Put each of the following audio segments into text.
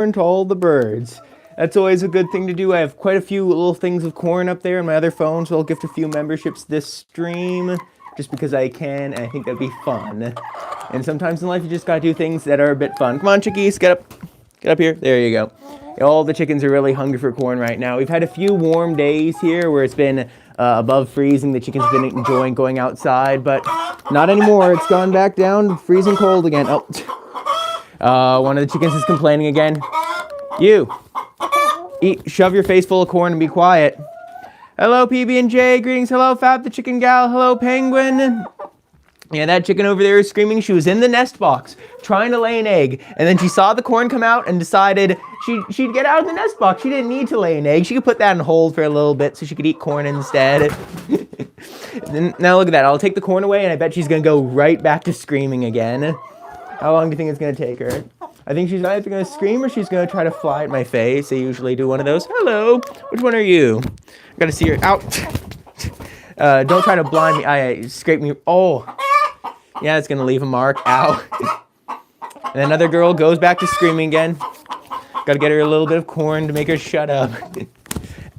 to all the birds. That's always a good thing to do. I have quite a few little things of corn up there on my other phone, so I'll gift a few memberships this stream just because I can, and I think that'd be fun. And sometimes in life you just gotta do things that are a bit fun. Come on, chickies, get up. Get up here. There you go. All the chickens are really hungry for corn right now. We've had a few warm days here where it's been above freezing. The chickens have been enjoying going outside, but not anymore. It's gone back down to freezing cold again. Oh, one of the chickens is complaining again. You, shove your face full of corn and be quiet. Hello, PB&J. Greetings. Hello, Fab the Chicken Gal. Hello, Penguin. Yeah, that chicken over there is screaming. She was in the nest box trying to lay an egg, and then she saw the corn come out and decided she'd get out of the nest box. She didn't need to lay an egg. She could put that on hold for a little bit so she could eat corn instead. Now look at that. I'll take the corn away, and I bet she's going to go right back to screaming again. How long do you think it's going to take her? I think she's either going to scream or she's going to try to fly at my face. They usually do one of those. Hello. Which one are you? I got to see her. Out. Don't try to blind me. I scrape me. Oh. Yeah, it's going to leave a mark. Ow. And another girl goes back to screaming again. Got to get her a little bit of corn to make her shut up.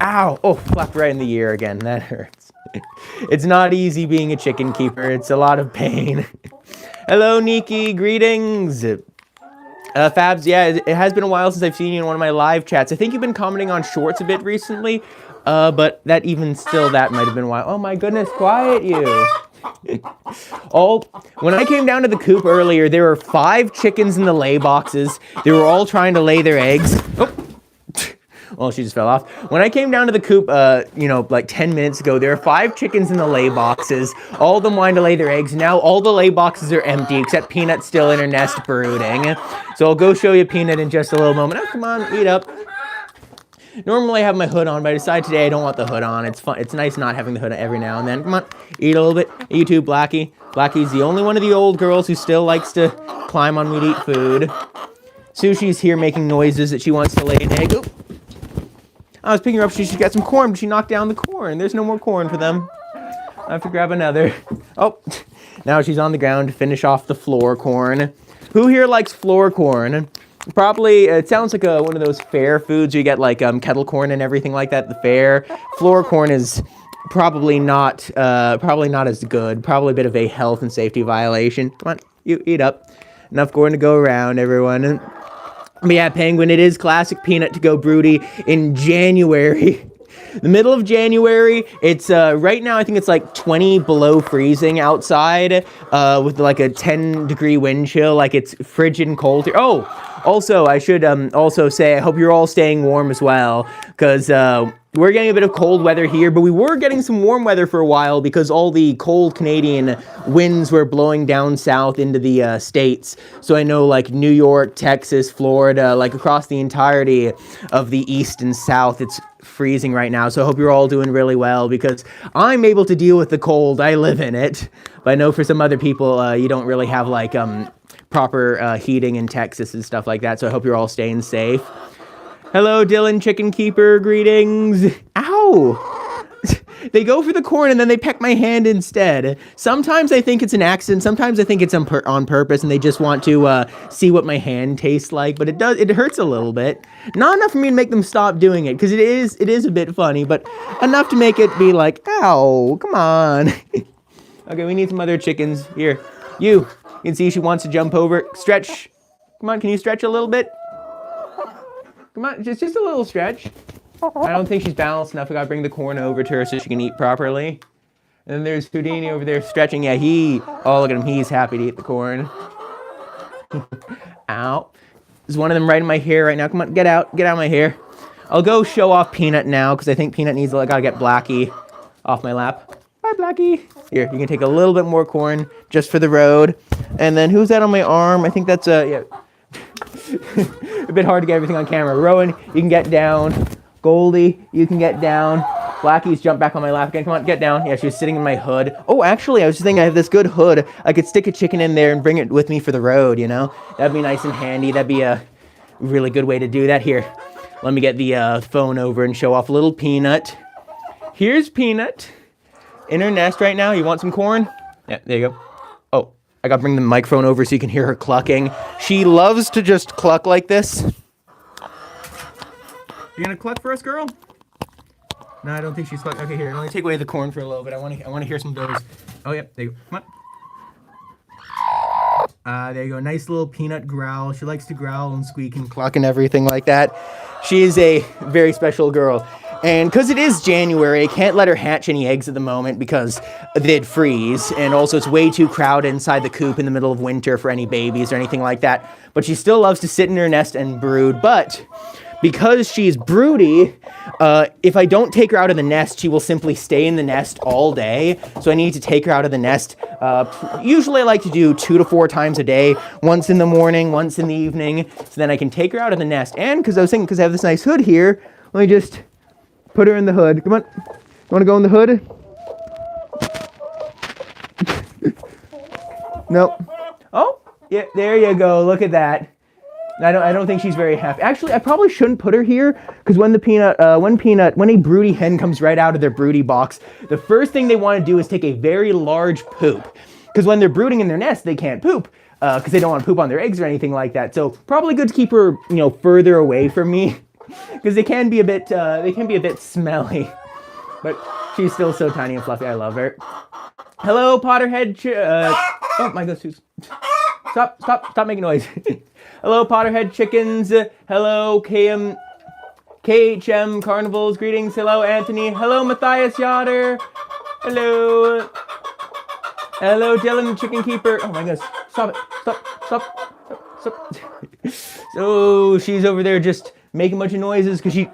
Ow. Oh, flapped right in the ear again. That hurts. It's not easy being a chicken keeper. It's a lot of pain. Hello, Nikki. Greetings. Fabs, yeah, it has been a while since I've seen you in one of my live chats. I think you've been commenting on shorts a bit recently, but that might have been a while. Oh my goodness, quiet you. When I came down to the coop earlier, there were 5 chickens in the lay boxes. They were all trying to lay their eggs. Oh. Well, she just fell off. When I came down to the coop, like 10 minutes ago, there were 5 chickens in the lay boxes. All of them wanted to lay their eggs. Now all the lay boxes are empty, except Peanut's still in her nest brooding. So I'll go show you Peanut in just a little moment. Oh, come on, eat up. Normally I have my hood on, but I decided today I don't want the hood on. It's fun. It's nice not having the hood every now and then. Come on, eat a little bit. You too, Blackie. Blackie's the only one of the old girls who still likes to climb on me to eat food. Sushi's here making noises that she wants to lay an egg. Oop. I was picking her up. She should get some corn, but she knocked down the corn. There's no more corn for them. I have to grab another. Oh, now she's on the ground to finish off the floor corn. Who here likes floor corn? Probably, it sounds like one of those fair foods. You get like kettle corn and everything like that at the fair. Floor corn is probably not as good. Probably a bit of a health and safety violation. Come on, you eat up. Enough corn to go around, everyone. But yeah, Penguin, it is classic Peanut to go broody in January. The middle of January, it's right now I think it's like 20 below freezing outside with like a 10-degree wind chill. Like it's frigid and cold here. Oh, also, I should also say I hope you're all staying warm as well, because we're getting a bit of cold weather here, but we were getting some warm weather for a while because all the cold Canadian winds were blowing down south into the states. So I know like New York, Texas, Florida, like across the entirety of the east and south, it's freezing right now. So I hope you're all doing really well, because I'm able to deal with the cold. I live in it. But I know for some other people, you don't really have like proper heating in Texas and stuff like that. So I hope you're all staying safe. Hello, Dylan Chicken Keeper. Greetings. Ow! They go for the corn and then they peck my hand instead. Sometimes I think it's an accident. Sometimes I think it's on purpose and they just want to see what my hand tastes like. But it hurts a little bit. Not enough for me to make them stop doing it, because it is a bit funny, but enough to make it be like, ow, come on. Okay, we need some other chickens. Here, you can see she wants to jump over. Stretch. Come on, can you stretch a little bit? Come on, just a little stretch. I don't think she's balanced enough. I gotta bring the corn over to her so she can eat properly. And then there's Houdini over there stretching. Yeah, oh, look at him. He's happy to eat the corn. Ow. There's one of them right in my hair right now. Come on, get out of my hair. I'll go show off Peanut now, because I think Peanut gotta get Blackie off my lap. Bye, Blackie. Here, you can take a little bit more corn just for the road. And then who's that on my arm? I think that's, yeah. A bit hard to get everything on camera. Rowan, you can get down. Goldie, you can get down. Blackie's jumped back on my lap again. Come on, get down. Yeah, she was sitting in my hood. Oh, actually, I was just thinking I have this good hood. I could stick a chicken in there and bring it with me for the road, you know? That'd be nice and handy. That'd be a really good way to do that. Here, let me get the phone over and show off little Peanut. Here's Peanut in her nest right now. You want some corn? Yeah, there you go. Oh, I gotta bring the microphone over so you can hear her clucking. She loves to just cluck like this. You gonna cluck for us, girl? No, I don't think she's clucking. Okay, here. Let me take away the corn for a little bit. I want to hear some of those. Oh, yep. There you go. Come on. There you go. Nice little peanut growl. She likes to growl and squeak and cluck and everything like that. She is a very special girl. And because it is January, I can't let her hatch any eggs at the moment because they'd freeze. And also it's way too crowded inside the coop in the middle of winter for any babies or anything like that. But she still loves to sit in her nest and brood. But because she's broody, if I don't take her out of the nest, she will simply stay in the nest all day. So I need to take her out of the nest. Usually I like to do 2 to 4 times a day. Once in the morning, once in the evening. So then I can take her out of the nest. And because I was thinking, because I have this nice hood here, let me just put her in the hood. Come on. You want to go in the hood? Nope. Oh, yeah, there you go. Look at that. I don't think she's very happy. Actually, I probably shouldn't put her here because when a broody hen comes right out of their broody box, the first thing they want to do is take a very large poop. Because when they're brooding in their nest, they can't poop because they don't want to poop on their eggs or anything like that. So probably good to keep her, further away from me because they can be a bit smelly. But she's still so tiny and fluffy. I love her. Hello, Potterhead. Oh my gosh, Stop making noise. Hello, Potterhead chickens. Hello, KHM Carnivals. Greetings. Hello, Anthony. Hello, Matthias Yoder. Hello. Hello, Dylan, Chicken Keeper. Oh my gosh. Stop it. Stop. So she's over there just making a bunch of noises because she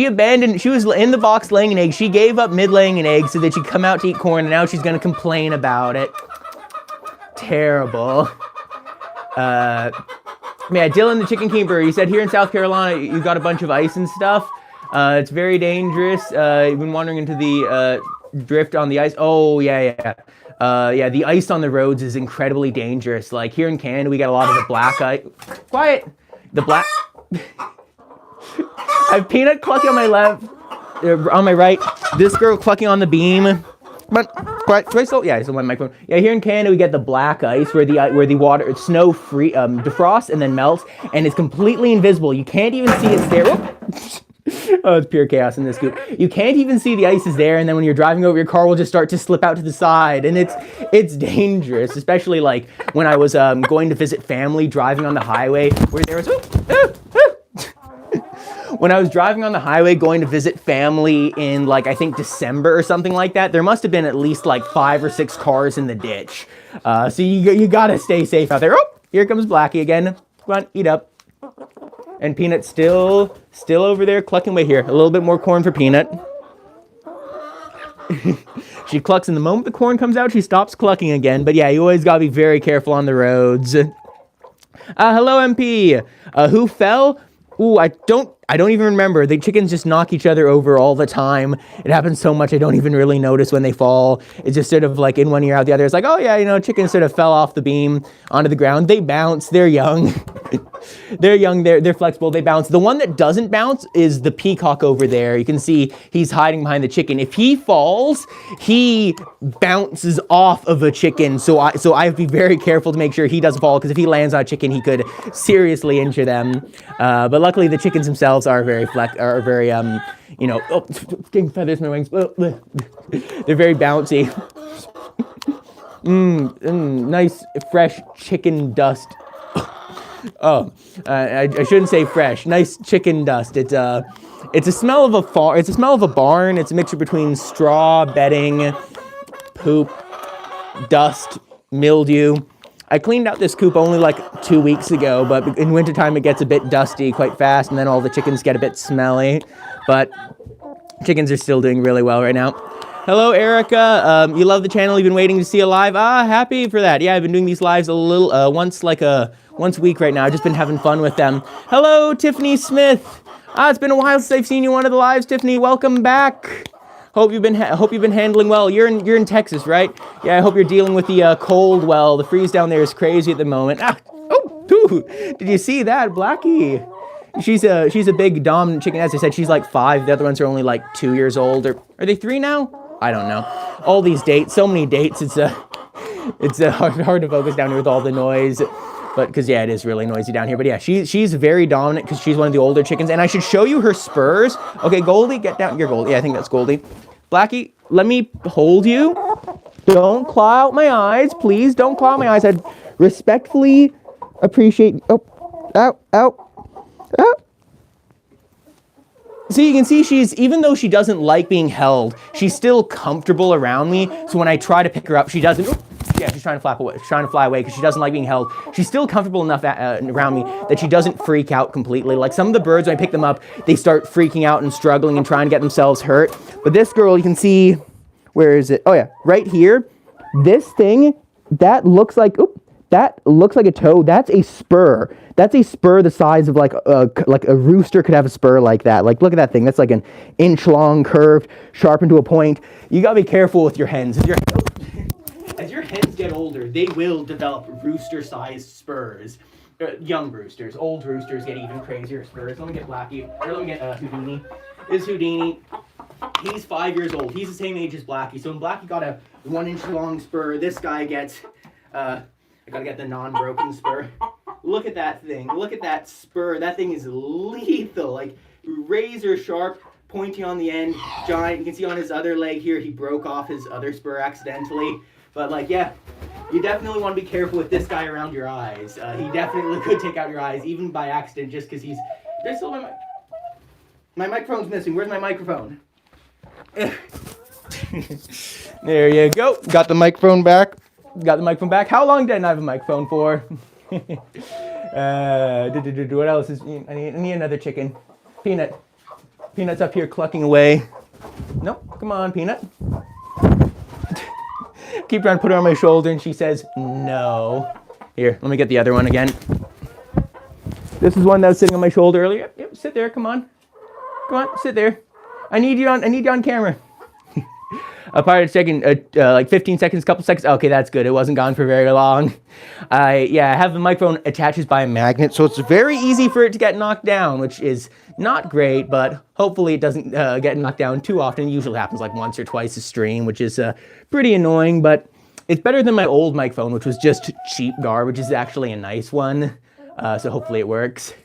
was in the box laying an egg. She gave up mid-laying an egg so that she'd come out to eat corn, and now she's going to complain about it. Terrible. Yeah, Dylan the Chicken Keeper, he said here in South Carolina, you got a bunch of ice and stuff. It's very dangerous. You've been wandering into the drift on the ice. Oh, yeah. Yeah, the ice on the roads is incredibly dangerous. Like here in Canada, we got a lot of the black ice. Quiet! The black... I have Peanut clucking on my left, on my right. This girl clucking on the beam. But yeah, it's on my microphone. Yeah, here in Canada we get the black ice where the water snow defrosts and then melts, and it's completely invisible. You can't even see it's there. Oh, it's pure chaos in this scoop. You can't even see the ice is there, and then when you're driving over, your car will just start to slip out to the side, and it's dangerous. Especially like when I was going to visit family, driving on the highway where there was. When I was driving on the highway going to visit family in I think December or something like that, there must have been at least 5 or 6 cars in the ditch. So you gotta stay safe out there. Oh, here comes Blackie again. Come on, eat up. And Peanut still over there clucking away here. A little bit more corn for Peanut. She clucks, and the moment the corn comes out, she stops clucking again. But yeah, you always gotta be very careful on the roads. Hello, MP. Who fell? Ooh, I don't even remember. The chickens just knock each other over all the time. It happens so much I don't even really notice when they fall. It's just sort of in one ear out the other. It's oh yeah, chickens sort of fell off the beam onto the ground. They bounce. They're young. They're young. They're flexible. They bounce. The one that doesn't bounce is the peacock over there. You can see he's hiding behind the chicken. If he falls, he bounces off of a chicken. So I have to be very careful to make sure he doesn't fall, because if he lands on a chicken, he could seriously injure them. But luckily, the chickens themselves are very getting feathers in my wings. They're very bouncy. Nice fresh chicken dust. I shouldn't say fresh. Nice chicken dust. It's a smell of a barn. It's a mixture between straw, bedding, poop, dust, mildew. I cleaned out this coop only 2 weeks ago, but in wintertime it gets a bit dusty quite fast, and then all the chickens get a bit smelly. But chickens are still doing really well right now. Hello, Erica. You love the channel. You've been waiting to see a live. Happy for that. Yeah, I've been doing these lives a little once a week right now. I've just been having fun with them. Hello, Tiffany Smith. It's been a while since I've seen you on one of the lives, Tiffany. Welcome back. Hope you've been handling well. You're in Texas, right? Yeah, I hope you're dealing with the cold well. The freeze down there is crazy at the moment. Did you see that, Blackie? She's a big dominant chicken. As I said, she's 5. The other ones are only 2 years old. Or are they 3 now? I don't know. All these dates, so many dates. It's hard to focus down here with all the noise. But because, yeah, it is really noisy down here. But yeah, she's very dominant because she's one of the older chickens. And I should show you her spurs. Okay, Goldie, get down. You're Goldie. Yeah, I think that's Goldie. Blackie, let me hold you. Don't claw out my eyes. Please don't claw out my eyes. I'd respectfully appreciate... Oh, ow, ow, ow. So you can see even though she doesn't like being held, she's still comfortable around me. So when I try to pick her up, she doesn't... Yeah, she's trying to flap away. She's trying to fly away because she doesn't like being held. She's still comfortable enough around me that she doesn't freak out completely. Like some of the birds, when I pick them up, they start freaking out and struggling and trying to get themselves hurt. But this girl, you can see, where is it? Oh yeah, right here. This thing, that looks like a toe. That's a spur. That's a spur the size of like a rooster could have a spur like that. Like, look at that thing. That's like an inch long, curved, sharpened to a point. You gotta be careful with your hens. As your hens get older, they will develop rooster-sized spurs. Young roosters. Old roosters get even crazier spurs. Let me get Blackie. Or let me get Houdini. This is Houdini. He's 5 years old. He's the same age as Blackie. So when Blackie got a 1 inch long spur, this guy gets... I gotta get the non-broken spur. Look at that thing. Look at that spur. That thing is lethal. Like, razor sharp, pointy on the end, giant. You can see on his other leg here, he broke off his other spur accidentally. But, like, yeah, you definitely want to be careful with this guy around your eyes. He definitely could take out your eyes, even by accident, just because he's... There's still my microphone's missing. Where's my microphone? There you go. Got the microphone back. How long did I not have a microphone for? What else is... I need another chicken. Peanut. Peanut's up here clucking away. Nope. Come on, Peanut. Keep trying to put her on my shoulder, and she says, no. Here, let me get the other one again. This is one that was sitting on my shoulder earlier. Yep, sit there, come on. Come on, sit there. I need you on camera. A pirate's taking like 15 seconds, couple seconds. Okay, that's good. It wasn't gone for very long. I have the microphone attaches by a magnet, so it's very easy for it to get knocked down, which is not great, but hopefully it doesn't get knocked down too often. It usually happens like once or twice a stream, which is pretty annoying, but it's better than my old microphone, which was just cheap garbage. This is actually a nice one, so hopefully it works.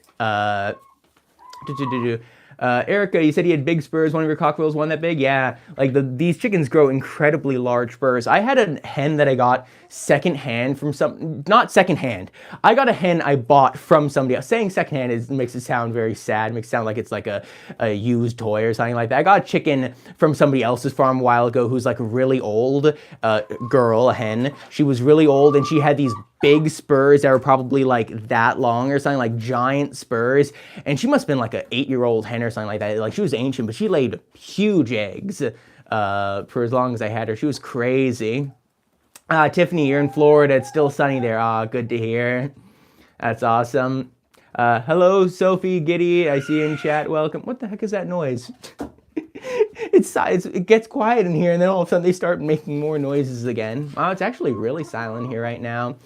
Erica, you said he had big spurs. One of your cockerels, one that big? Yeah, like these chickens grow incredibly large spurs. I had a hen that I got secondhand from not secondhand. I got a hen I bought from somebody else. Saying secondhand makes it sound very sad. It makes it sound like it's like a used toy or something like that. I got a chicken from somebody else's farm a while ago who's like a really old girl, a hen. She was really old and she had these big spurs that were probably like that long or something, like giant spurs. And she must have been like an 8-year-old hen or something like that. Like she was ancient, but she laid huge eggs for as long as I had her. She was crazy. Tiffany, you're in Florida. It's still sunny there. Good to hear. That's awesome. Hello, Sophie, Giddy. I see you in chat. Welcome. What the heck is that noise? It gets quiet in here, and then all of a sudden they start making more noises again. Wow, it's actually really silent here right now.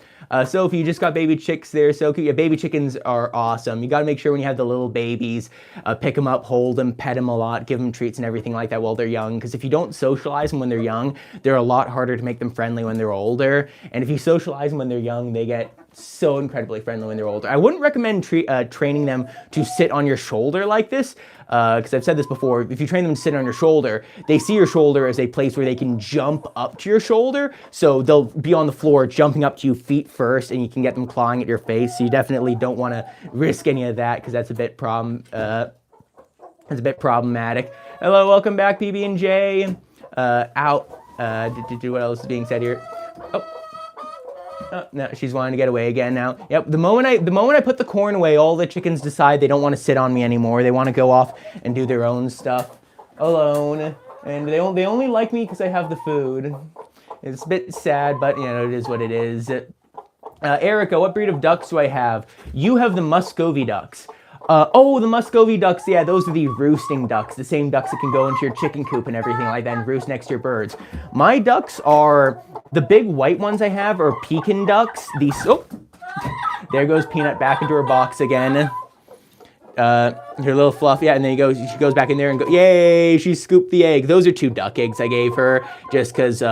Sophie, you just got baby chicks there. So yeah, baby chickens are awesome. You got to make sure when you have the little babies, pick them up, hold them, pet them a lot, give them treats and everything like that while they're young. Because if you don't socialize them when they're young, they're a lot harder to make them friendly when they're older. And if you socialize them when they're young, they get so incredibly friendly when they're older. I wouldn't recommend training them to sit on your shoulder like this, because I've said this before. If you train them to sit on your shoulder, they see your shoulder as a place where they can jump up to your shoulder. So they'll be on the floor jumping up to you feet first, and you can get them clawing at your face. So you definitely don't want to risk any of that, because that's a bit problematic. Hello, welcome back, PB&J. What else is being said here? Oh, no, she's wanting to get away again now. Yep, the moment I put the corn away, all the chickens decide they don't want to sit on me anymore. They want to go off and do their own stuff alone. And they only like me because I have the food. It's a bit sad, but you know, it is what it is. Erica, what breed of ducks do I have? You have the Muscovy ducks. The Muscovy ducks, yeah, those are the roosting ducks, the same ducks that can go into your chicken coop and everything like that and roost next to your birds. My ducks are, the big white ones I have are Pekin ducks. There goes Peanut back into her box again. Her little fluff, yeah, and then she goes back in there and yay, she scooped the egg. Those are 2 duck eggs I gave her just because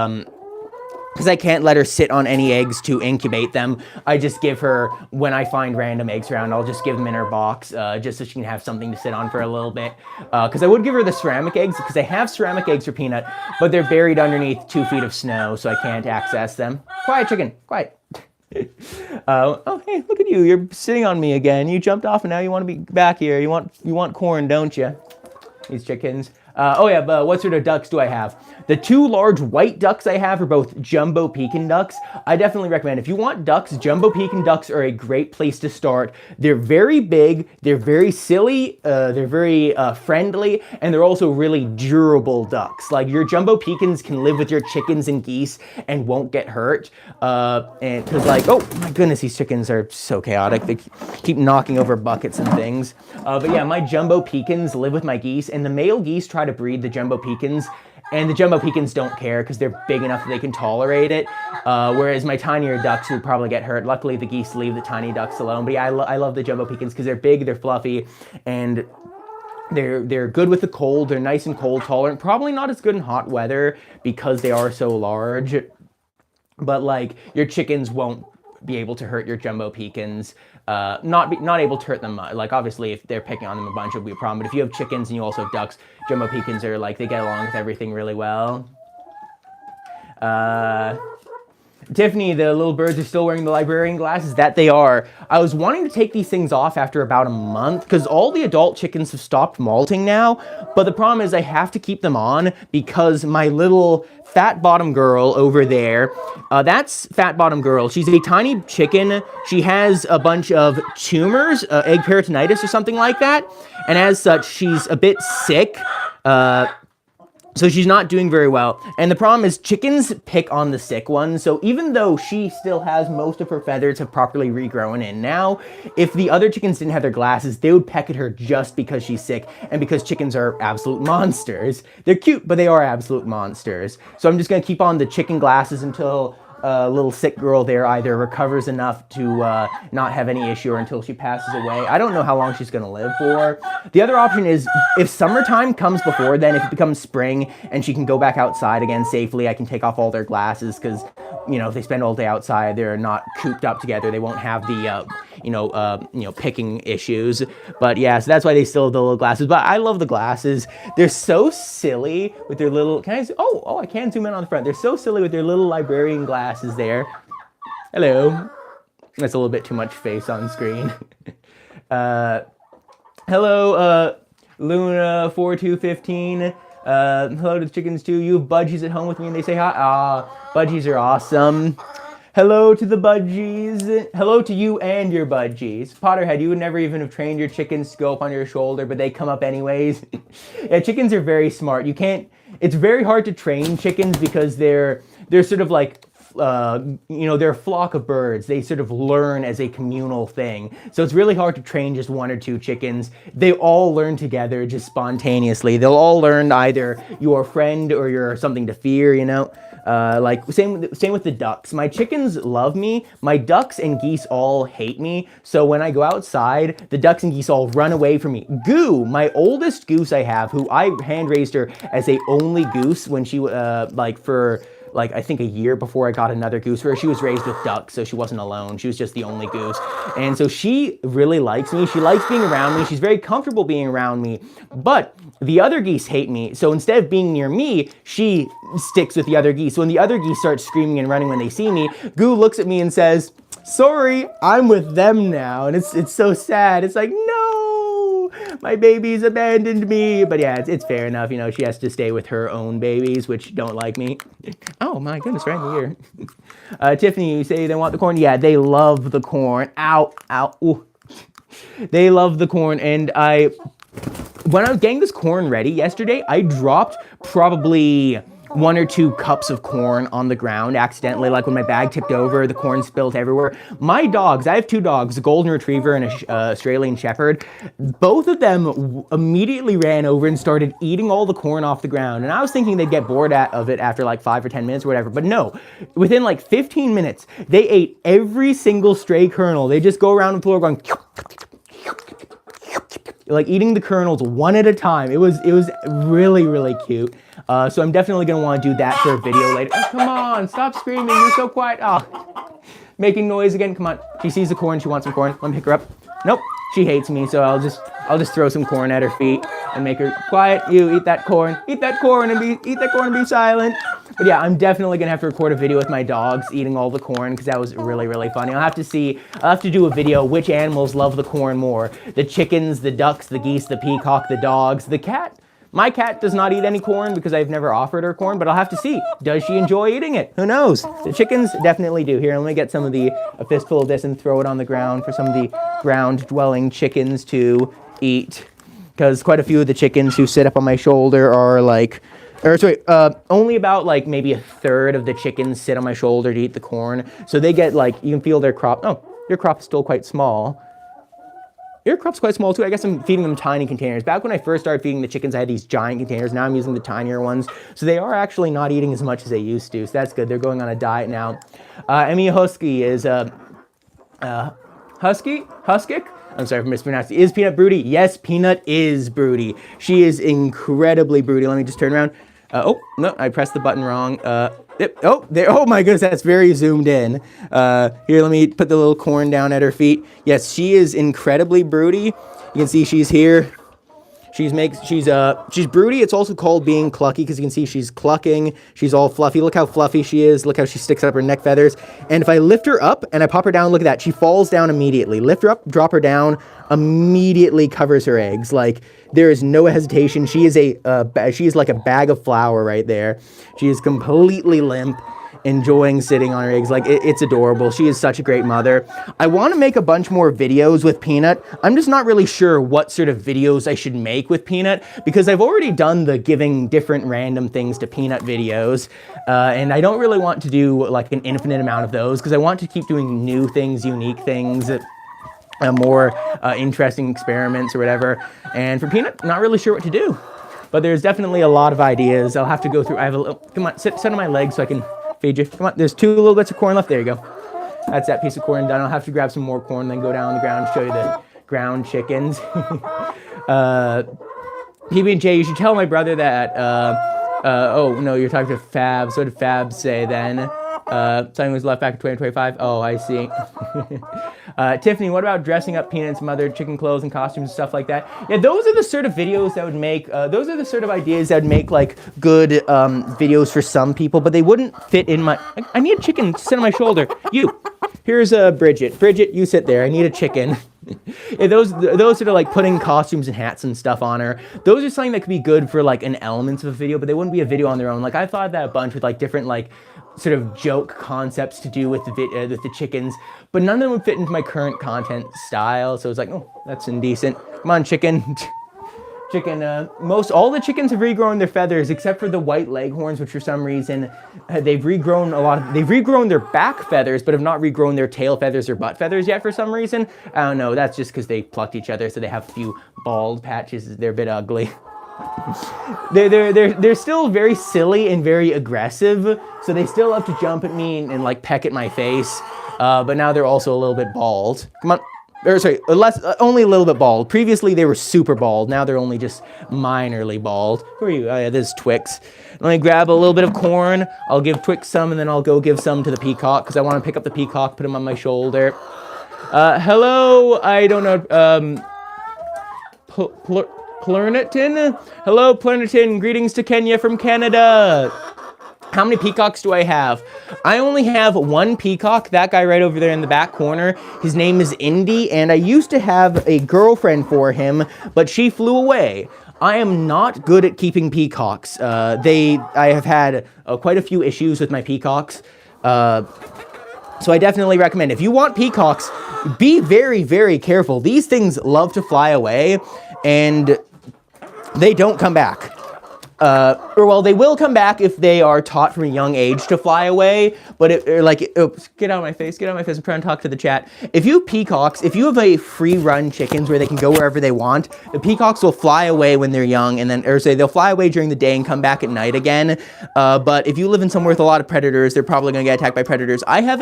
because I can't let her sit on any eggs to incubate them. I just give her, when I find random eggs around, I'll just give them in her box, just so she can have something to sit on for a little bit. Because I would give her the ceramic eggs, because I have ceramic eggs for Peanut, but they're buried underneath 2 feet of snow, so I can't access them. Quiet, chicken, quiet. Oh, hey, look at you. You're sitting on me again. You jumped off and now you want to be back here. You want corn, don't you? These chickens. Oh yeah, but what sort of ducks do I have? The 2 large white ducks I have are both Jumbo Pekin ducks. I definitely recommend, if you want ducks, Jumbo Pekin ducks are a great place to start. They're very big, they're very silly, they're very friendly, and they're also really durable ducks. Like, your Jumbo Pekins can live with your chickens and geese and won't get hurt. And because, like, oh my goodness, these chickens are so chaotic. They keep knocking over buckets and things. But yeah, my Jumbo Pekins live with my geese, and the male geese try to breed the Jumbo Pekins, and the Jumbo Pekins don't care because they're big enough that they can tolerate it, whereas my tinier ducks would probably get hurt. Luckily, the geese leave the tiny ducks alone. But yeah, I love the Jumbo Pekins because they're big, they're fluffy, and they're good with the cold. They're nice and cold tolerant. Probably not as good in hot weather because they are so large, but like, your chickens won't be able to hurt your Jumbo Pekins. Not able to hurt them. Like, obviously, if they're picking on them a bunch, it'll be a problem. But if you have chickens and you also have ducks, Jumbo Pekins are like, they get along with everything really well. Tiffany, the little birds are still wearing the librarian glasses. That they are. I was wanting to take these things off after about a month because all the adult chickens have stopped molting now. But the problem is I have to keep them on because my little Fat Bottom Girl over there, that's Fat Bottom Girl. She's a tiny chicken. She has a bunch of tumors, egg peritonitis or something like that. And as such, she's a bit sick. So she's not doing very well. And the problem is chickens pick on the sick ones. So even though she still has most of her feathers have properly regrown in now, if the other chickens didn't have their glasses, they would peck at her just because she's sick and because chickens are absolute monsters. They're cute, but they are absolute monsters. So I'm just going to keep on the chicken glasses until little sick girl there either recovers enough to not have any issue or until she passes away. I don't know how long she's going to live for. The other option is if summertime comes before then, if it becomes spring and she can go back outside again safely, I can take off all their glasses because, you know, if they spend all day outside, they're not cooped up together. They won't have the, picking issues. But yeah, so that's why they still have the little glasses. But I love the glasses. They're so silly with their little, I can zoom in on the front. They're so silly with their little librarian glasses there. Hello. That's a little bit too much face on screen. Hello, Luna4215. Hello to the chickens too. You have budgies at home with me and they say hi. Budgies are awesome. Hello to the budgies. Hello to you and your budgies. Potterhead, you would never even have trained your chickens to go up on your shoulder, but they come up anyways. Yeah, chickens are very smart. It's very hard to train chickens because they're sort of like, they're a flock of birds. They sort of learn as a communal thing. So it's really hard to train just 1 or 2 chickens. They all learn together just spontaneously. They'll all learn either you're a friend or you're something to fear, you know? Same with the ducks. My chickens love me. My ducks and geese all hate me. So when I go outside, the ducks and geese all run away from me. Goo, my oldest goose I have, who I hand raised her as a only goose when she, I think a year before I got another goose for her. She was raised with ducks, so she wasn't alone. She was just the only goose. And so she really likes me. She likes being around me. She's very comfortable being around me. But the other geese hate me. So instead of being near me, she sticks with the other geese. So when the other geese start screaming and running when they see me, Goo looks at me and says, "Sorry, I'm with them now." And it's so sad. It's like, no, my babies abandoned me. But yeah, it's fair enough. You know, she has to stay with her own babies, which don't like me. Oh my goodness, right in the ear. Tiffany, you say they want the corn? Yeah, they love the corn. Ow, ow, ooh. They love the corn. And when I was getting this corn ready yesterday, I dropped probably 1 or 2 cups of corn on the ground accidentally. Like when my bag tipped over, the corn spilled everywhere. My dogs, I have 2 dogs, a golden retriever and an Australian shepherd. Both of them immediately ran over and started eating all the corn off the ground. And I was thinking they'd get bored of it after like 5 or 10 minutes or whatever. But no, within like 15 minutes, they ate every single stray kernel. They just go around the floor going, like eating the kernels one at a time. It was really, really cute. So I'm definitely gonna want to do that for a video later. Oh, come on, stop screaming, you're so quiet. Oh, making noise again, come on. She sees the corn, she wants some corn. Let me pick her up. Nope, she hates me, so I'll just throw some corn at her feet and make her quiet. You eat that corn and be silent. But yeah, I'm definitely gonna have to record a video with my dogs eating all the corn because that was really, really funny. I'll have to do a video which animals love the corn more. The chickens, the ducks, the geese, the peacock, the dogs, the cat. My cat does not eat any corn because I've never offered her corn, but I'll have to see. Does she enjoy eating it? Who knows? The chickens definitely do. Here, let me get a fistful of this and throw it on the ground for some of the ground-dwelling chickens to eat. Because quite a few of the chickens who sit up on my shoulder are like, only about like maybe a third of the chickens sit on my shoulder to eat the corn. So they get like, you can feel their crop. Oh, your crop is still quite small. Your crop's quite small too. I guess I'm feeding them tiny containers. Back when I first started feeding the chickens, I had these giant containers. Now I'm using the tinier ones. So they are actually not eating as much as they used to. So that's good. They're going on a diet now. Emmy Husky is, Huskick? I'm sorry for mispronouncing. Is Peanut broody? Yes, Peanut is broody. She is incredibly broody. Let me just turn around. Oh, no, I pressed the button wrong. Oh, there. Oh my goodness, that's very zoomed in. Here, let me put the little corn down at her feet. Yes, she is incredibly broody. You can see she's here. She's broody. It's also called being clucky because you can see she's clucking. She's all fluffy. Look how fluffy she is. Look how she sticks up her neck feathers. And if I lift her up and I pop her down, look at that. She falls down immediately. Lift her up, drop her down, immediately covers her eggs. Like there is no hesitation. She is like a bag of flour right there. She is completely limp, enjoying sitting on her eggs. Like it's adorable. She is such a great mother. I want to make a bunch more videos with Peanut. I'm just not really sure what sort of videos I should make with Peanut because I've already done the giving different random things to Peanut videos, and I don't really want to do like an infinite amount of those because I want to keep doing new things, unique things, more interesting experiments or whatever. And for Peanut, not really sure what to do, but there's definitely a lot of ideas. I'll have to go through. I have a little, come on, sit on my legs so I can feed you. Come on, there's 2 little bits of corn left. There you go. That's that piece of corn done. I'll have to grab some more corn, then go down on the ground and show you the ground chickens. PB&J, you should tell my brother that, oh, no, you're talking to Fabs. What did Fabs say then? Something was left back in 2025. Oh, I see. Tiffany, what about dressing up Peanut and some other chicken clothes and costumes and stuff like that? Yeah, those are the sort of videos that would make, those are the sort of ideas that would make like good videos for some people, but they wouldn't fit in my, I need a chicken to sit on my shoulder. Here's Bridget. Bridget, you sit there. I need a chicken. Yeah, those that are like putting costumes and hats and stuff on her, those are something that could be good for like an elements of a video, but they wouldn't be a video on their own. Like I thought of that a bunch with like different like sort of joke concepts to do with the chickens, but none of them would fit into my current content style. So it's like, oh, that's indecent. Come on, chicken. Most all the chickens have regrown their feathers except for the white leghorns, which for some reason they've regrown their back feathers, but have not regrown their tail feathers or butt feathers yet for some reason. I don't know. That's just because they plucked each other, so they have a few bald patches. They're a bit ugly. They're still very silly and very aggressive, so they still love to jump at me and like peck at my face. But now they're also a little bit bald. Come on. Only a little bit bald. Previously, they were super bald. Now they're only just minorly bald. Who are you? Oh, yeah, this is Twix. Let me grab a little bit of corn. I'll give Twix some, and then I'll go give some to the peacock, because I want to pick up the peacock, put him on my shoulder. Hello, I don't know, Plurniton? Hello, Plurniton. Greetings to Kenya from Canada. How many peacocks do I have? I only have one peacock, that guy right over there in the back corner. His name is Indy, and I used to have a girlfriend for him, but she flew away. I am not good at keeping peacocks. I have had quite a few issues with my peacocks. So I definitely recommend, if you want peacocks, be very, very careful. These things love to fly away, and they don't come back. They will come back if they are taught from a young age to fly away. But oops, get out of my face, I'm trying to talk to the chat. If you have a free run chickens where they can go wherever they want, the peacocks will fly away when they're young, and then, they'll fly away during the day and come back at night again. But if you live in somewhere with a lot of predators, they're probably going to get attacked by predators. I have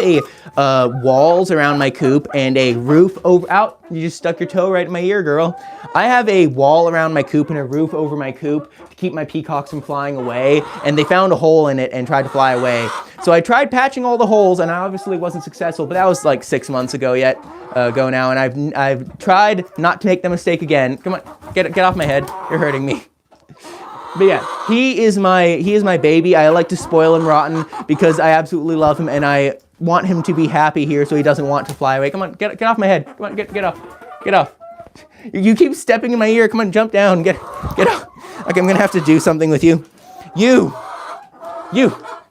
walls around my coop and a roof over, out. You just stuck your toe right in my ear, girl. I have a wall around my coop and a roof over my coop to keep my peacocks from flying away, and they found a hole in it and tried to fly away. So I tried patching all the holes, and I obviously wasn't successful, but that was like 6 months ago now, and I've tried not to make the mistake again. Come on, get off my head. You're hurting me. But yeah, he is my baby. I like to spoil him rotten because I absolutely love him, and I want him to be happy here so he doesn't want to fly away. Come on, get off my head. Come on, get off. You keep stepping in my ear. Come on, jump down. Get off. Okay, I'm gonna have to do something with you. You,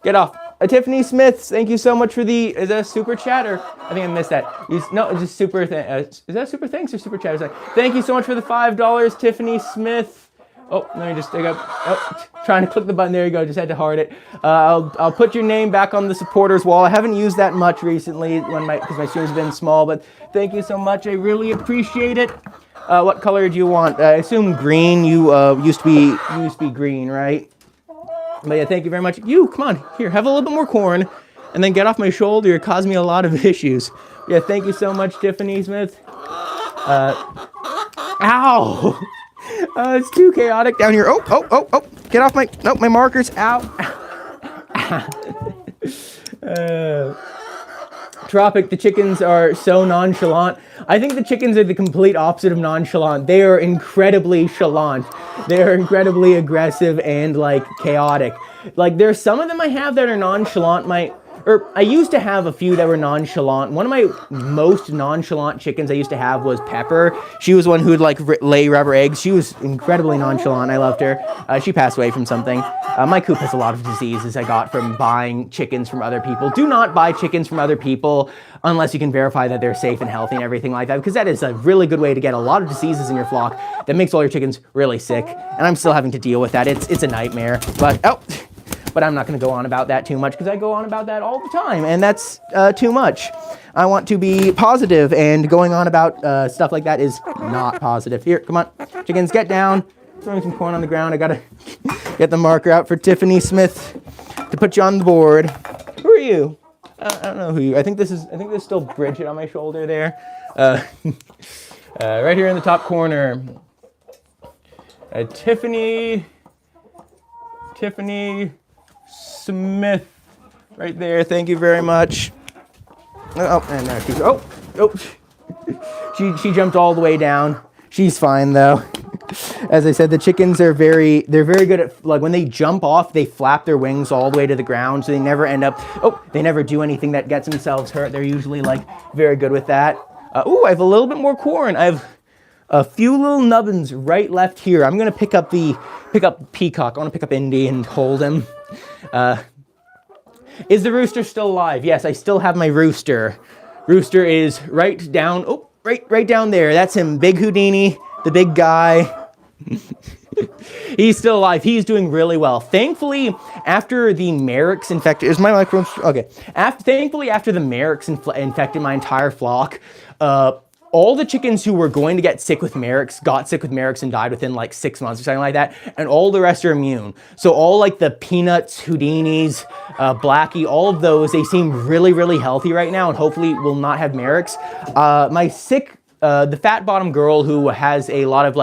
get off. Tiffany Smith, thank you so much for is that a super chat, or I think I missed that. No, it's just super is that super thanks or super chat? Thank you so much for the $5, Tiffany Smith. Oh, let me just dig up. Oh, trying to click the button. There you go. Just had to heart it. I'll put your name back on the supporters wall. I haven't used that much recently because my stream's been small, but thank you so much. I really appreciate it. What color do you want? I assume green. You used to be green, right? But yeah, thank you very much. Come on, here, have a little bit more corn, and then get off my shoulder. You're causing me a lot of issues. Yeah, thank you so much, Tiffany Smith. Ow! It's too chaotic down here. Oh! Get off my markers. Ow! Tropic, the chickens are so nonchalant. I think the chickens are the complete opposite of nonchalant. They are incredibly chalant. They are incredibly aggressive and chaotic. There's some of them I have that are nonchalant. I used to have a few that were nonchalant. One of my most nonchalant chickens I used to have was Pepper. She was one who would lay rubber eggs. She was incredibly nonchalant. I loved her. She passed away from something. My coop has a lot of diseases I got from buying chickens from other people. Do not buy chickens from other people unless you can verify that they're safe and healthy and everything like that, because that is a really good way to get a lot of diseases in your flock that makes all your chickens really sick. And I'm still having to deal with that. It's a nightmare. But I'm not going to go on about that too much because I go on about that all the time, and that's too much. I want to be positive, and going on about stuff like that is not positive. Here, come on. Chickens, get down. Throwing some corn on the ground. I got to get the marker out for Tiffany Smith to put you on the board. Who are you? I don't know who you are. I think there's still Bridget on my shoulder there. Right here in the top corner. Tiffany Smith, right there. Thank you very much. And there she jumped all the way down. She's fine though. As I said, the chickens are they're very good at, when they jump off, they flap their wings all the way to the ground, so they never they never do anything that gets themselves hurt. They're usually very good with that. I have a little bit more corn. I have a few little nubbins left here. I'm gonna pick up Peacock. I want to pick up Indy and hold him. Is the rooster still alive? Yes, I still have my rooster. Rooster is right down there. That's him, Big Houdini, the big guy. He's still alive. He's doing really well. Thankfully, after the Merrick's infected, is my microphone okay? Thankfully, after the Merrick's infected my entire flock, all the chickens who were going to get sick with Merrick's got sick with Merrick's and died within 6 months or something like that, and all the rest are immune. So all the Peanuts, Houdinis, Blackie, all of those, they seem really, really healthy right now, and hopefully will not have Merrick's. The fat bottom girl who has a lot of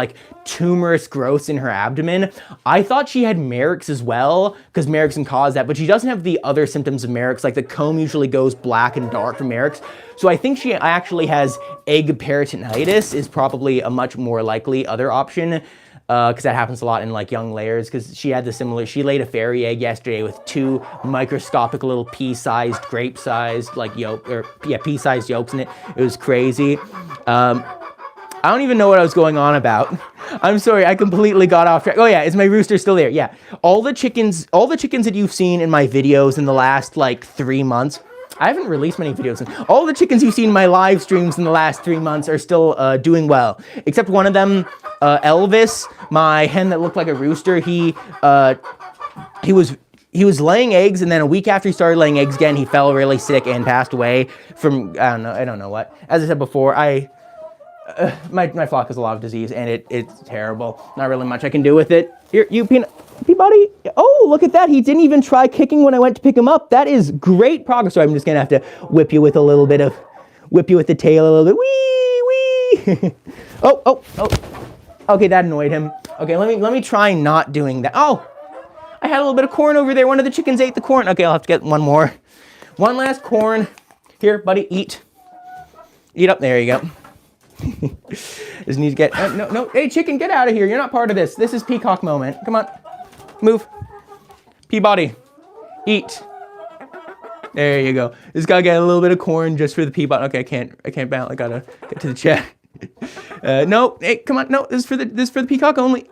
tumorous growths in her abdomen, I thought she had Merrick's as well, because Merrick's can cause that, but she doesn't have the other symptoms of Merrick's. The comb usually goes black and dark from Merrick's. So I think she actually has egg peritonitis, is probably a much more likely other option, because that happens a lot in young layers, because she laid a fairy egg yesterday with 2 microscopic little pea-sized, grape-sized pea-sized yolks in it. It was crazy. I don't even know what I was going on about. I'm sorry, I completely got off track. Oh yeah, is my rooster still there? Yeah. All the chickens that you've seen in my videos in the last 3 months, I haven't released many videos. All the chickens you've seen in my live streams in the last 3 months are still doing well, except one of them. Elvis, my hen that looked like a rooster, he was laying eggs, and then a week after he started laying eggs again, he fell really sick and passed away from, I don't know what. As I said before, my flock has a lot of disease, and it's terrible. Not really much I can do with it. Here, you Peabody. Oh, look at that. He didn't even try kicking when I went to pick him up. That is great progress. So I'm just going to have to whip you with the tail a little bit. Wee, wee. Oh. Okay, that annoyed him. Okay, let me try not doing that. Oh, I had a little bit of corn over there. One of the chickens ate the corn. Okay, I'll have to get one more. One last corn. Here, buddy, eat. Eat up. There you go. Just need to get, no. Hey, chicken, get out of here. You're not part of this. This is peacock moment. Come on. Move. Peabody. Eat. There you go. Just gotta get a little bit of corn just for the Peabody. Okay, I can't bounce. I gotta get to the chat. No, hey, come on. No, this is for the peacock only.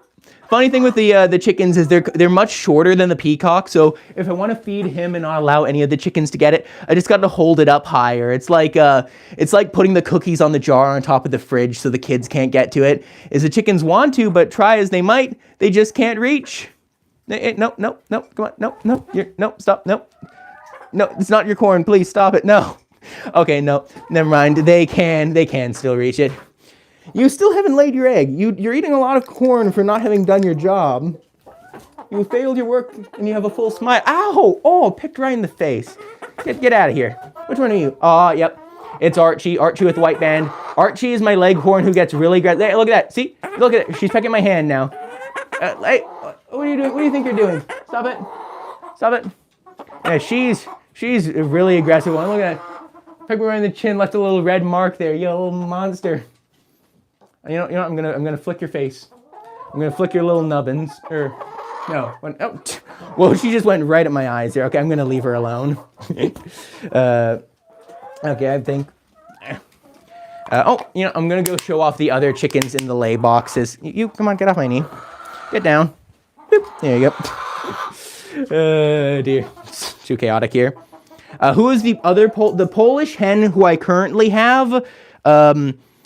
Funny thing with the chickens is they're much shorter than the peacock. So if I want to feed him and not allow any of the chickens to get it, I just got to hold it up higher. It's like putting the cookies on the jar on top of the fridge so the kids can't get to it. Is the chickens want to, but try as they might, they just can't reach. No, come on, no, stop, no, it's not your corn. Please stop it. No. Okay, no, never mind. They can still reach it. You still haven't laid your egg. You're eating a lot of corn for not having done your job. You failed your work and you have a full smile. Ow! Oh, picked right in the face. Get out of here. Which one are you? Yep. It's Archie. Archie with the white band. Archie is my leghorn who gets really aggressive. Hey, look at that. See? Look at it. She's pecking my hand now. Hey, what are you doing? What do you think you're doing? Stop it. Yeah, she's a really aggressive one. Look at that. Pecked me right in the chin. Left a little red mark there. You little monster. You know, I'm gonna flick your face. I'm gonna flick your little nubbins. Well, she just went right at my eyes there. Okay, I'm gonna leave her alone. Okay, I think. I'm gonna go show off the other chickens in the lay boxes. You come on, get off my knee. Get down. Boop. There you go. Dear, it's too chaotic here. Who is the other the Polish hen who I currently have?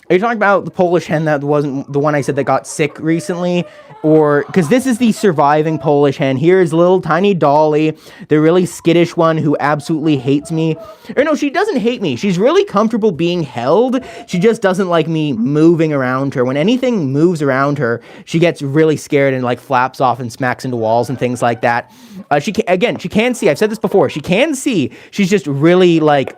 Are you talking about the Polish hen that wasn't the one I said that got sick recently? Or, because this is the surviving Polish hen. Here's little tiny Dolly, the really skittish one who absolutely hates me. Or no, she doesn't hate me. She's really comfortable being held. She just doesn't like me moving around her. When anything moves around her, she gets really scared and like flaps off and smacks into walls and things like that. She can see. I've said this before. She can see. She's just really like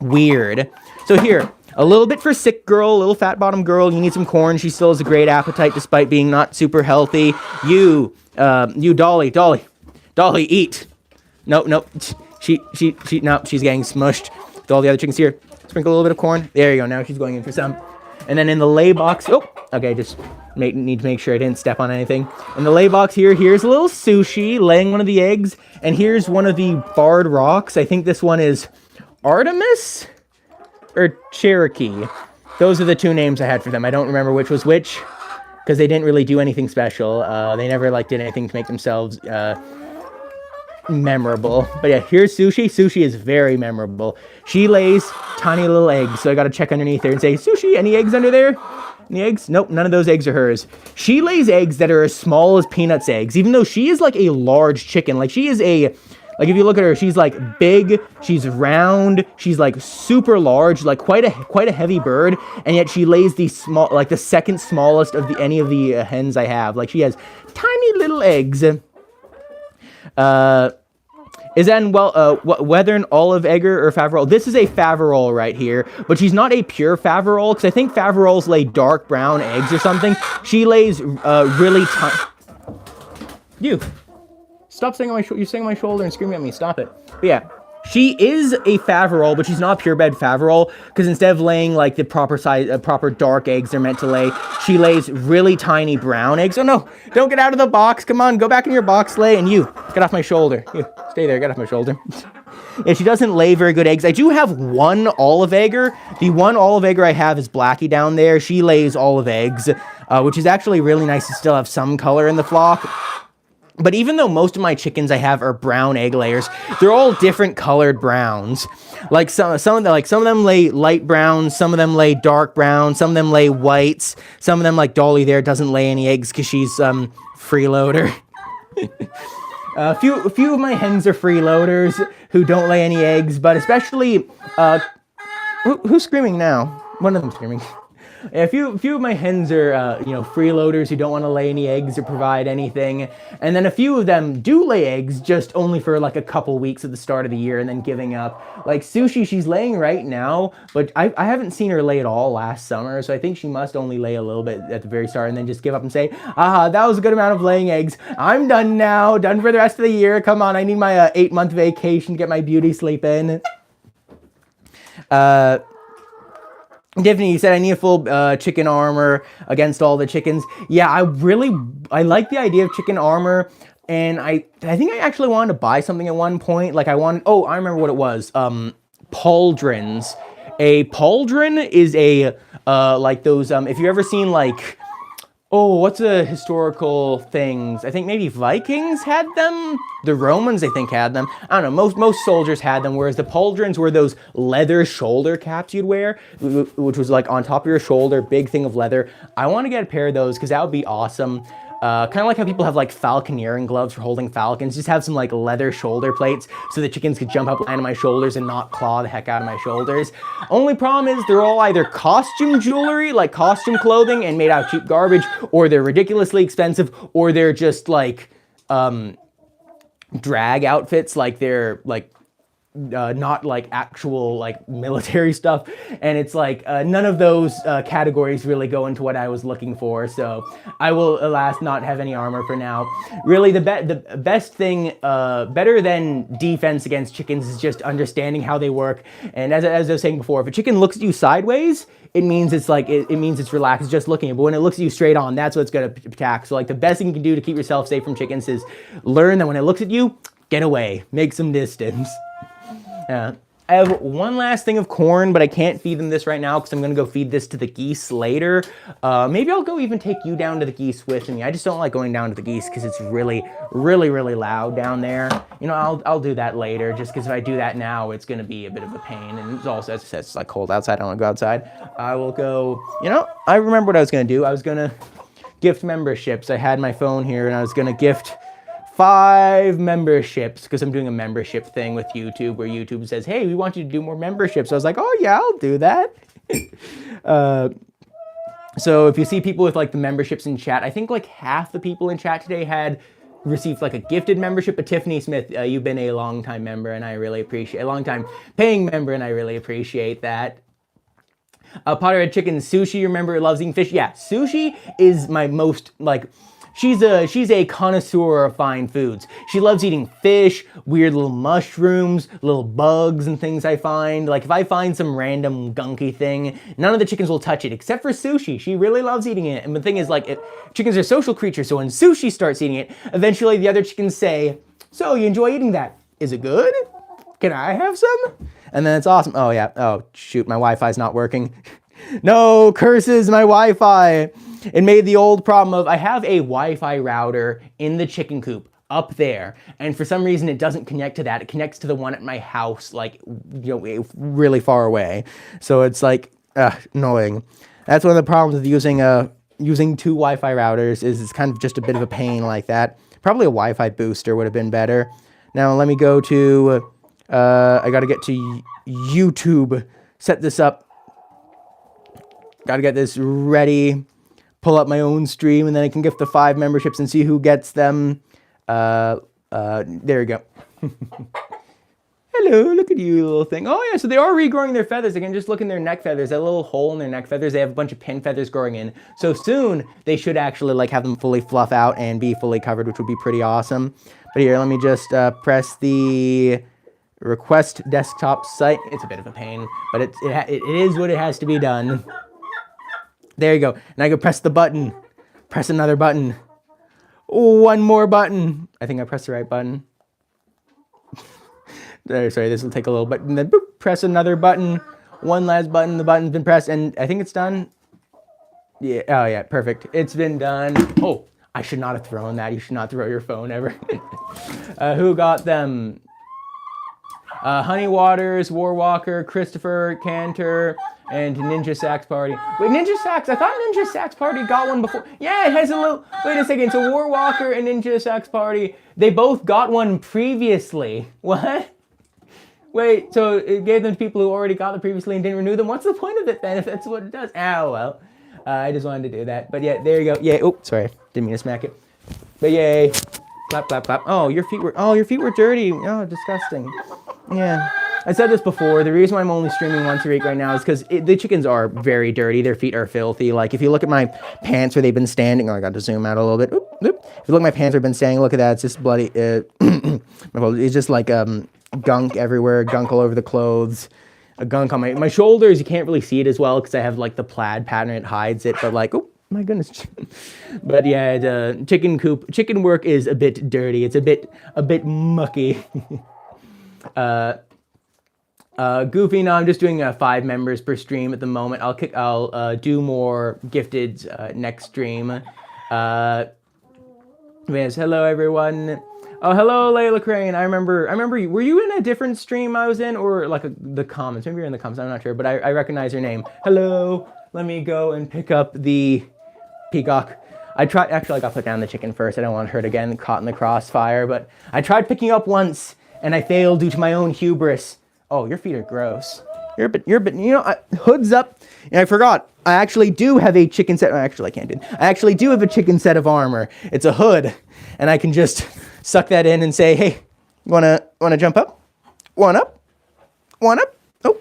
weird. So here. A little bit for sick girl, little fat bottom girl. You need some corn. She still has a great appetite despite being not super healthy. You Dolly, eat. No. She's getting smushed with all the other chickens here. Sprinkle a little bit of corn. There you go. Now she's going in for some. And then in the lay box, just need to make sure I didn't step on anything. In the lay box here's a little Sushi laying one of the eggs. And here's one of the barred rocks. I think this one is Artemis? Or Cherokee. Those are the two names I had for them. I don't remember which was which, because they didn't really do anything special. They never did anything to make themselves memorable. But yeah, here's Sushi. Sushi is very memorable. She lays tiny little eggs, so I gotta check underneath her and say, Sushi, any eggs under there? Any eggs? Nope, none of those eggs are hers. She lays eggs that are as small as Peanut's eggs, even though she is like a large chicken. Like she is like if you look at her, she's like big, she's round, she's like super large, like quite a heavy bird, and yet she lays the second smallest of any of the hens I have. Like she has tiny little eggs. Is that whether an olive egger or Faverolles? This is a Faverolles right here, but she's not a pure Faverolles, because I think Faverolles lay dark brown eggs or something. She lays really tiny. Stop saying on my you're saying on my shoulder and screaming at me. Stop it. But yeah, she is a Faverolles, but she's not a purebred Faverolles, because instead of laying like the proper size, proper dark eggs they're meant to lay, she lays really tiny brown eggs. Oh no, don't get out of the box. Come on, go back in your box, lay, and you, get off my shoulder. You, stay there, get off my shoulder. Yeah, she doesn't lay very good eggs. I do have one olive egger. The one olive egger I have is Blackie down there. She lays olive eggs, which is actually really nice to still have some color in the flock. But even though most of my chickens I have are brown egg layers, they're all different colored browns. Like some of them lay light brown, some of them lay dark brown, some of them lay whites, some of them like Dolly there doesn't lay any eggs because she's freeloader. A few of my hens are freeloaders who don't lay any eggs, but especially who's screaming now? One of them screaming. A few of my hens are, freeloaders who don't want to lay any eggs or provide anything. And then a few of them do lay eggs, just only for like a couple weeks at the start of the year and then giving up. Like Sushi, she's laying right now, but I haven't seen her lay at all last summer. So I think she must only lay a little bit at the very start and then just give up and say, that was a good amount of laying eggs. I'm done now, done for the rest of the year. Come on, I need my 8-month vacation to get my beauty sleep in. Tiffany, you said I need a full chicken armor against all the chickens. Yeah, I like the idea of chicken armor, and I think I actually wanted to buy something at one point. Like I remember what it was. Pauldrons. A pauldron is a like those if you've ever seen like, what's a historical things? I think maybe Vikings had them. The Romans, I think, had them. I don't know. Most soldiers had them, whereas the pauldrons were those leather shoulder caps you'd wear, which was like on top of your shoulder, big thing of leather. I want to get a pair of those because that would be awesome. Kind of like how people have like falconeering gloves for holding falcons. Just have some like leather shoulder plates so the chickens could jump up, land on my shoulders, and not claw the heck out of my shoulders. Only problem is they're all either costume jewelry, like costume clothing, and made out of cheap garbage, or they're ridiculously expensive, or they're just like drag outfits, like they're like not like actual like military stuff, and it's like none of those categories really go into what I was looking for, so I will alas not have any armor for now. Really the best thing, better than defense against chickens, is just understanding how they work. And as I was saying before, if a chicken looks at you sideways, it means it's like it means it's relaxed, it's just looking at it. But when it looks at you straight on, that's what it's gonna attack. So like the best thing you can do to keep yourself safe from chickens is learn that when it looks at you, get away, make some distance. I have one last thing of corn, but I can't feed them this right now because I'm going to go feed this to the geese later. Maybe I'll go even take you down to the geese with me. I just don't like going down to the geese because it's really, really, really loud down there. You know, I'll do that later just because if I do that now, it's going to be a bit of a pain. And it's also, as I said, it's like cold outside. I don't want to go outside. I will go, I remember what I was going to do. I was going to gift memberships. I had my phone here and I was going to gift 5 memberships because I'm doing a membership thing with YouTube where YouTube says, hey, we want you to do more memberships. So I was like, oh yeah, I'll do that. So if you see people with like the memberships in chat, I think like half the people in chat today had received like a gifted membership. But Tiffany Smith, you've been a long time member and I really appreciate, a long time paying member, and I really appreciate that. Potterhead Chicken, Sushi, remember, loves eating fish. Yeah, Sushi is my most like, she's a connoisseur of fine foods. She loves eating fish, weird little mushrooms, little bugs and things I find. Like if I find some random gunky thing, none of the chickens will touch it except for Sushi. She really loves eating it. And the thing is, like, chickens are social creatures, so when Sushi starts eating it, eventually the other chickens say, so you enjoy eating that? Is it good? Can I have some? And then it's awesome. Oh yeah, oh shoot, my Wi-Fi's not working. No, curses, my Wi-Fi. It made the old problem of I have a Wi-Fi router in the chicken coop up there, and for some reason it doesn't connect to that. It connects to the one at my house, like, really far away. So it's like annoying. That's one of the problems with using 2 Wi-Fi routers, is it's kind of just a bit of a pain like that. Probably a Wi-Fi booster would have been better. Now let me go to I gotta get to YouTube, set this up. Gotta get this ready, pull up my own stream, and then I can gift the 5 memberships and see who gets them. There you go. Hello, look at you, little thing. Oh yeah, so they are regrowing their feathers. I can just look in their neck feathers, that little hole in their neck feathers. They have a bunch of pin feathers growing in. So soon, they should actually like have them fully fluff out and be fully covered, which would be pretty awesome. But here, let me just press the request desktop site. It's a bit of a pain, but it is what it has to be done. There you go. Now I go press the button. Press another button. One more button. I think I pressed the right button. Sorry, this will take a little bit. And then boop, press another button. One last button. The button's been pressed, and I think it's done. Yeah. Oh yeah, perfect. It's been done. Oh, I should not have thrown that. You should not throw your phone ever. Who got them? Honey Waters, Warwalker, Christopher, Cantor, and Ninja Sax Party. Wait, Ninja Sax? I thought Ninja Sax Party got one before. Yeah, it has a little... Wait a second. So Warwalker and Ninja Sax Party, they both got one previously. What? Wait, so it gave them to people who already got them previously and didn't renew them? What's the point of it then if that's what it does? Oh, well. I just wanted to do that. But yeah, there you go. Yay. Oh, sorry. Didn't mean to smack it. But yay. Clap, clap, clap. Oh, your feet were dirty. Oh, disgusting. Yeah. I said this before. The reason why I'm only streaming once a week right now is because the chickens are very dirty. Their feet are filthy. Like, if you look at my pants where they've been standing... Oh, I got to zoom out a little bit. Oop, oop. If you look at my pants where they've been standing, look at that. It's just bloody... it's just like... gunk everywhere, gunk all over the clothes, a gunk on my shoulders. You can't really see it as well because I have like the plaid pattern, it hides it, but like, oh my goodness. But yeah, the chicken work is a bit dirty. It's a bit mucky. Goofy, no, I'm just doing 5 members per stream at the moment. I'll do more gifted next stream. Yes, hello everyone. Oh, hello, Layla Crane. I remember. Were you in a different stream I was in, or like the comments? Maybe you're in the comments. I'm not sure, but I recognize your name. Hello. Let me go and pick up the peacock. Actually, I got put down the chicken first. I don't want her to get caught in the crossfire, but I tried picking up once, and I failed due to my own hubris. Oh, your feet are gross. You're a bit, hoods up. And I forgot. I actually do have a chicken set. Actually, I can't do it. I actually do have a chicken set of armor. It's a hood, and I can just suck that in and say, hey, wanna jump up? One up? One up? Oh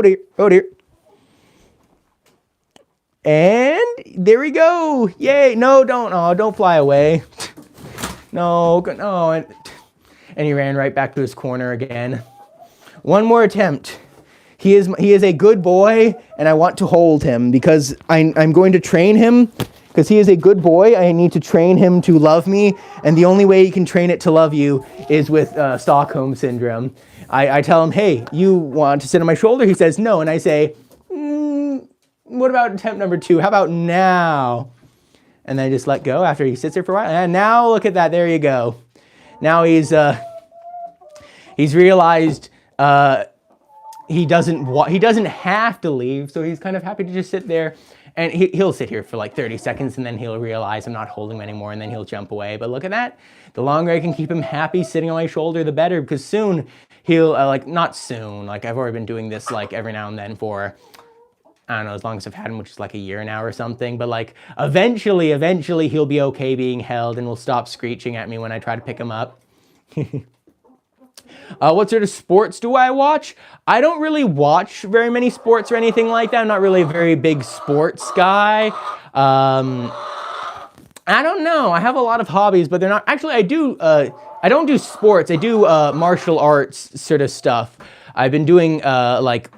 dear. And there we go. Yay. No, don't fly away. No. And he ran right back to his corner again. One more attempt. He is a good boy, and I want to hold him because I'm going to train him. Because he is a good boy, I need to train him to love me, and the only way you can train it to love you is with Stockholm Syndrome. I tell him, hey, you want to sit on my shoulder? He says no, and I say, what about attempt number 2? How about now? And then I just let go after he sits there for a while. And now look at that, there you go. Now he's realized he doesn't have to leave, so he's kind of happy to just sit there. And he'll sit here for like 30 seconds, and then he'll realize I'm not holding him anymore, and then he'll jump away. But look at that. The longer I can keep him happy sitting on my shoulder, the better, because soon he'll, not soon, like I've already been doing this like every now and then for, I don't know, as long as I've had him, which is like a year now or something. But like eventually he'll be okay being held and will stop screeching at me when I try to pick him up. What sort of sports do I watch? I don't really watch very many sports or anything like that. I'm not really a very big sports guy. I don't know. I have a lot of hobbies, but they're not... Actually, I don't do sports. I do martial arts sort of stuff. I've been doing like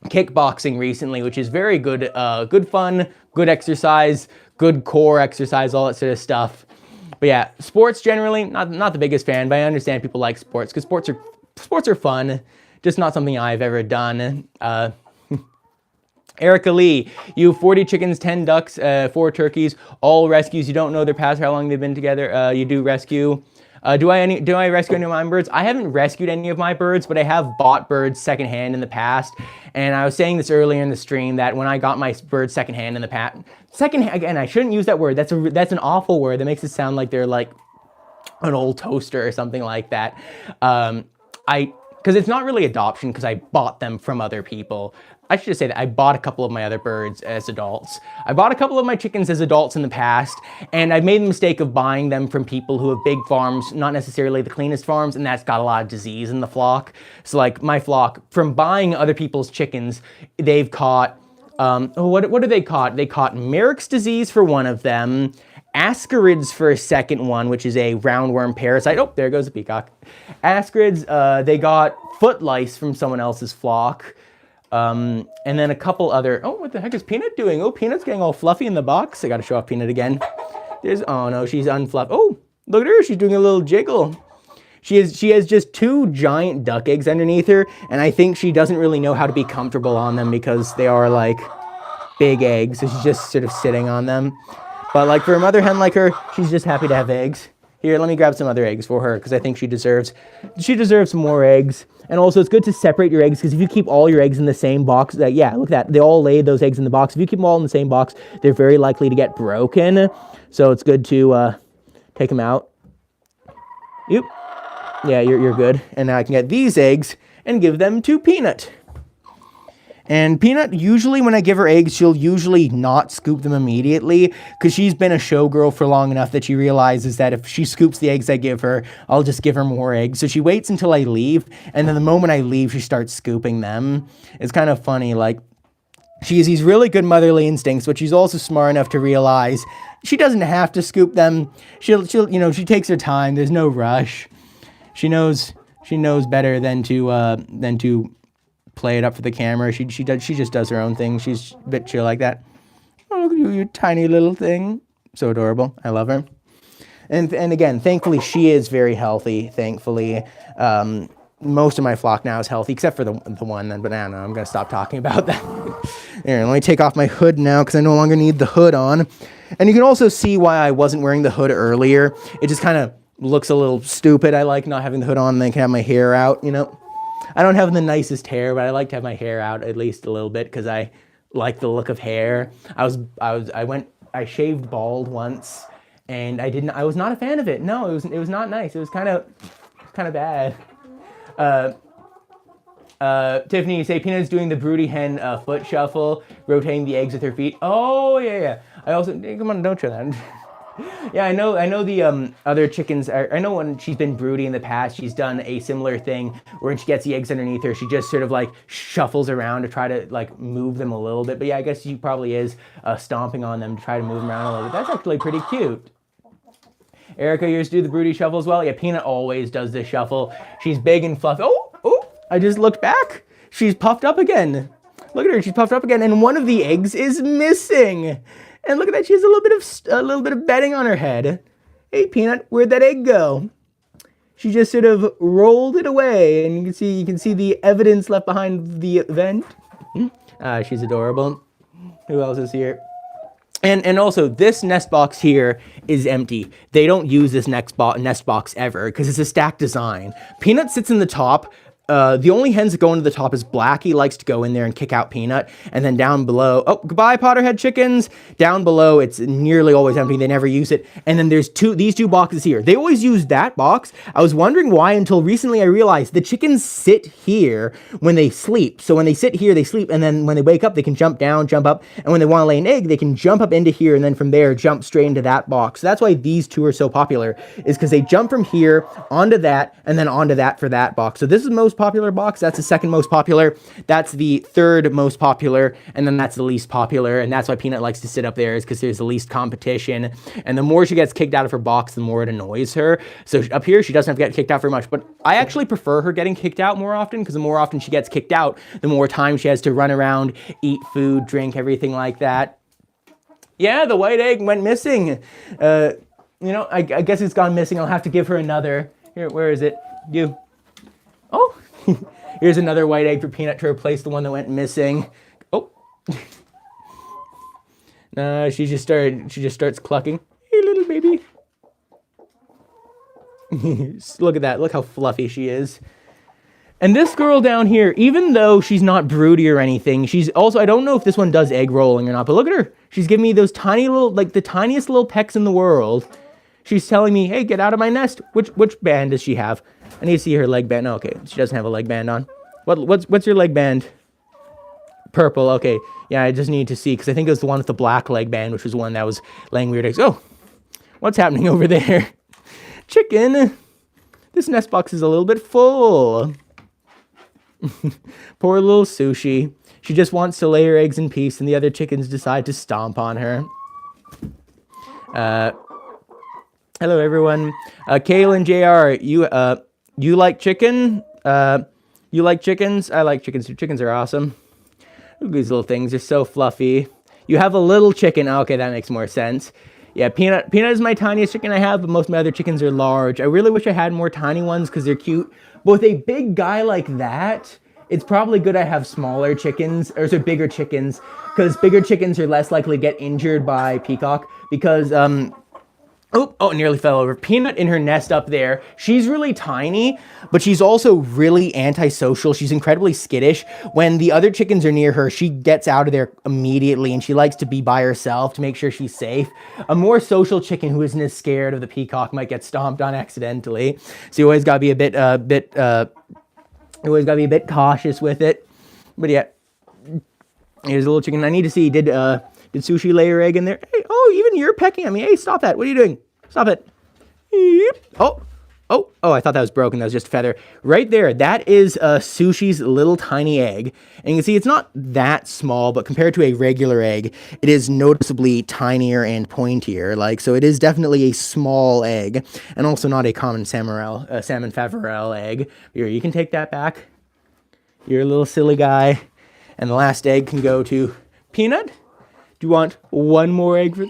kickboxing recently, which is very good, good fun, good exercise, good core exercise, all that sort of stuff. But yeah, sports generally, not the biggest fan, but I understand people like sports because sports are fun, just not something I've ever done. Erica Lee, you have 40 chickens, 10 ducks, 4 turkeys, all rescues. You don't know their past, how long they've been together. You do rescue. Do I rescue any of my birds? I haven't rescued any of my birds, but I have bought birds secondhand in the past. And I was saying this earlier in the stream that when I got my birds secondhand in the past, again, I shouldn't use that word. That's an awful word. That makes it sound like they're like an old toaster or something like that. Because it's not really adoption because I bought them from other people. I should just say that I bought a couple of my other birds as adults. I bought a couple of my chickens as adults in the past, and I've made the mistake of buying them from people who have big farms, not necessarily the cleanest farms, and that's got a lot of disease in the flock. So like my flock, from buying other people's chickens, they've caught, what have they caught? They caught Merrick's disease for one of them, Ascarids for a second one, which is a roundworm parasite. Oh, there goes the peacock. Ascarids, they got foot lice from someone else's flock. And then a couple other, oh, what the heck is Peanut doing? Oh, Peanut's getting all fluffy in the box. I gotta show off Peanut again. Oh no, she's unfluffed. Oh, look at her, she's doing a little jiggle. She has just 2 giant duck eggs underneath her, and I think she doesn't really know how to be comfortable on them because they are like, big eggs, so she's just sort of sitting on them. But like for a mother hen like her, she's just happy to have eggs. Here, let me grab some other eggs for her because I think she deserves some more eggs. And also, it's good to separate your eggs because if you keep all your eggs in the same box, yeah, look at that. They all laid those eggs in the box. If you keep them all in the same box, they're very likely to get broken. So it's good to take them out. Yep. Yeah, you're good. And now I can get these eggs and give them to Peanut. And Peanut, usually when I give her eggs, she'll usually not scoop them immediately because she's been a showgirl for long enough that she realizes that if she scoops the eggs I give her, I'll just give her more eggs. So she waits until I leave, and then the moment I leave, she starts scooping them. It's kind of funny, like, she has these really good motherly instincts, but she's also smart enough to realize she doesn't have to scoop them. She'll she takes her time. There's no rush. She knows better than to play it up for the camera. She just does her own thing. She's a bit chill like that. Oh, look at you, you tiny little thing. So adorable. I love her. And again, thankfully, she is very healthy. Thankfully, most of my flock now is healthy, except for the one. But I don't know. I'm gonna stop talking about that. Here, let me take off my hood now because I no longer need the hood on. And you can also see why I wasn't wearing the hood earlier. It just kind of looks a little stupid. I like not having the hood on, and then I can have my hair out. I don't have the nicest hair, but I like to have my hair out at least a little bit because I like the look of hair. I shaved bald once, and I was not a fan of it. No, it was not nice. It was kind of bad. Tiffany, you say Peanut's doing the broody hen foot shuffle, rotating the eggs with her feet. Oh yeah. I also come on, don't show that. Yeah, I know the other chickens. I know when she's been broody in the past, she's done a similar thing where when she gets the eggs underneath her, she just sort of like shuffles around to try to like move them a little bit. But yeah, I guess she probably is stomping on them to try to move them around a little bit. That's actually pretty cute. Erica, yours do the broody shuffle as well? Yeah, Peanut always does this shuffle. She's big and fluffy. Oh, I just looked back. She's puffed up again. Look at her, she's puffed up again, and one of the eggs is missing. And look at that, she has a little bit of bedding on her head. Hey, Peanut, where'd that egg go? She just sort of rolled it away, and you can see the evidence left behind the event. She's adorable. Who else is here? And also, this nest box here is empty. They don't use this nest box ever because it's a stacked design. Peanut sits in the top. The only hens that go into the top is Blackie likes to go in there and kick out Peanut. And then down below, oh, goodbye, Potterhead chickens. Down below, it's nearly always empty. They never use it. And then there's these two boxes here. They always use that box. I was wondering why until recently I realized the chickens sit here when they sleep. So when they sit here, they sleep. And then when they wake up, they can jump down, jump up. And when they want to lay an egg, they can jump up into here. And then from there, jump straight into that box. So that's why these two are so popular, is because they jump from here onto that and then onto that for that box. So this is the most popular box. That's the second most popular. That's the third most popular. And then that's the least popular. And that's why Peanut likes to sit up there, is because there's the least competition. And the more she gets kicked out of her box, the more it annoys her. So up here, she doesn't have to get kicked out very much. But I actually prefer her getting kicked out more often, because the more often she gets kicked out, the more time she has to run around, eat food, drink, everything like that. Yeah, the white egg went missing. I guess it's gone missing. I'll have to give her another. Here, where is it? You. Oh, here's another white egg for Peanut to replace the one that went missing. Oh. She just starts clucking. Hey, little baby. Look at that. Look how fluffy she is. And this girl down here, even though she's not broody or anything, she's also, I don't know if this one does egg rolling or not, but look at her. She's giving me those tiny little, like the tiniest little pecks in the world. She's telling me, hey, get out of my nest. Which band does she have? I need to see her leg band. Oh, okay, she doesn't have a leg band on. What's your leg band? Purple, okay. Yeah, I just need to see, because I think it was the one with the black leg band, which was the one that was laying weird eggs. Oh, what's happening over there? Chicken, this nest box is a little bit full. Poor little Sushi. She just wants to lay her eggs in peace, and the other chickens decide to stomp on her. Hello, everyone. Kaylin JR, you like chicken? You like chickens? I like chickens. Chickens are awesome. Look at these little things. They're so fluffy. You have a little chicken. Oh, okay, that makes more sense. Yeah, Peanut is my tiniest chicken I have, but most of my other chickens are large. I really wish I had more tiny ones because they're cute. But with a big guy like that, it's probably good I have smaller chickens, or so bigger chickens, because bigger chickens are less likely to get injured by peacock, because oh, it nearly fell over. Peanut in her nest up there. She's really tiny, but she's also really antisocial. She's incredibly skittish. When the other chickens are near her, she gets out of there immediately, and she likes to be by herself to make sure she's safe. A more social chicken who isn't as scared of the peacock might get stomped on accidentally. So you always gotta be a bit, you always gotta be a bit cautious with it. But yeah, here's a little chicken. I need to see, did Sushi lay her egg in there? Hey, oh, even you're pecking at me. Hey, stop that. What are you doing? Stop it. Oh, I thought that was broken. That was just a feather. Right there, that is Sushi's little tiny egg. And you can see it's not that small, but compared to a regular egg, it is noticeably tinier and pointier. Like, so it is definitely a small egg, and also not a common salmon faverel egg. Here, you can take that back. You're a little silly guy. And the last egg can go to Peanut. Do you want one more egg for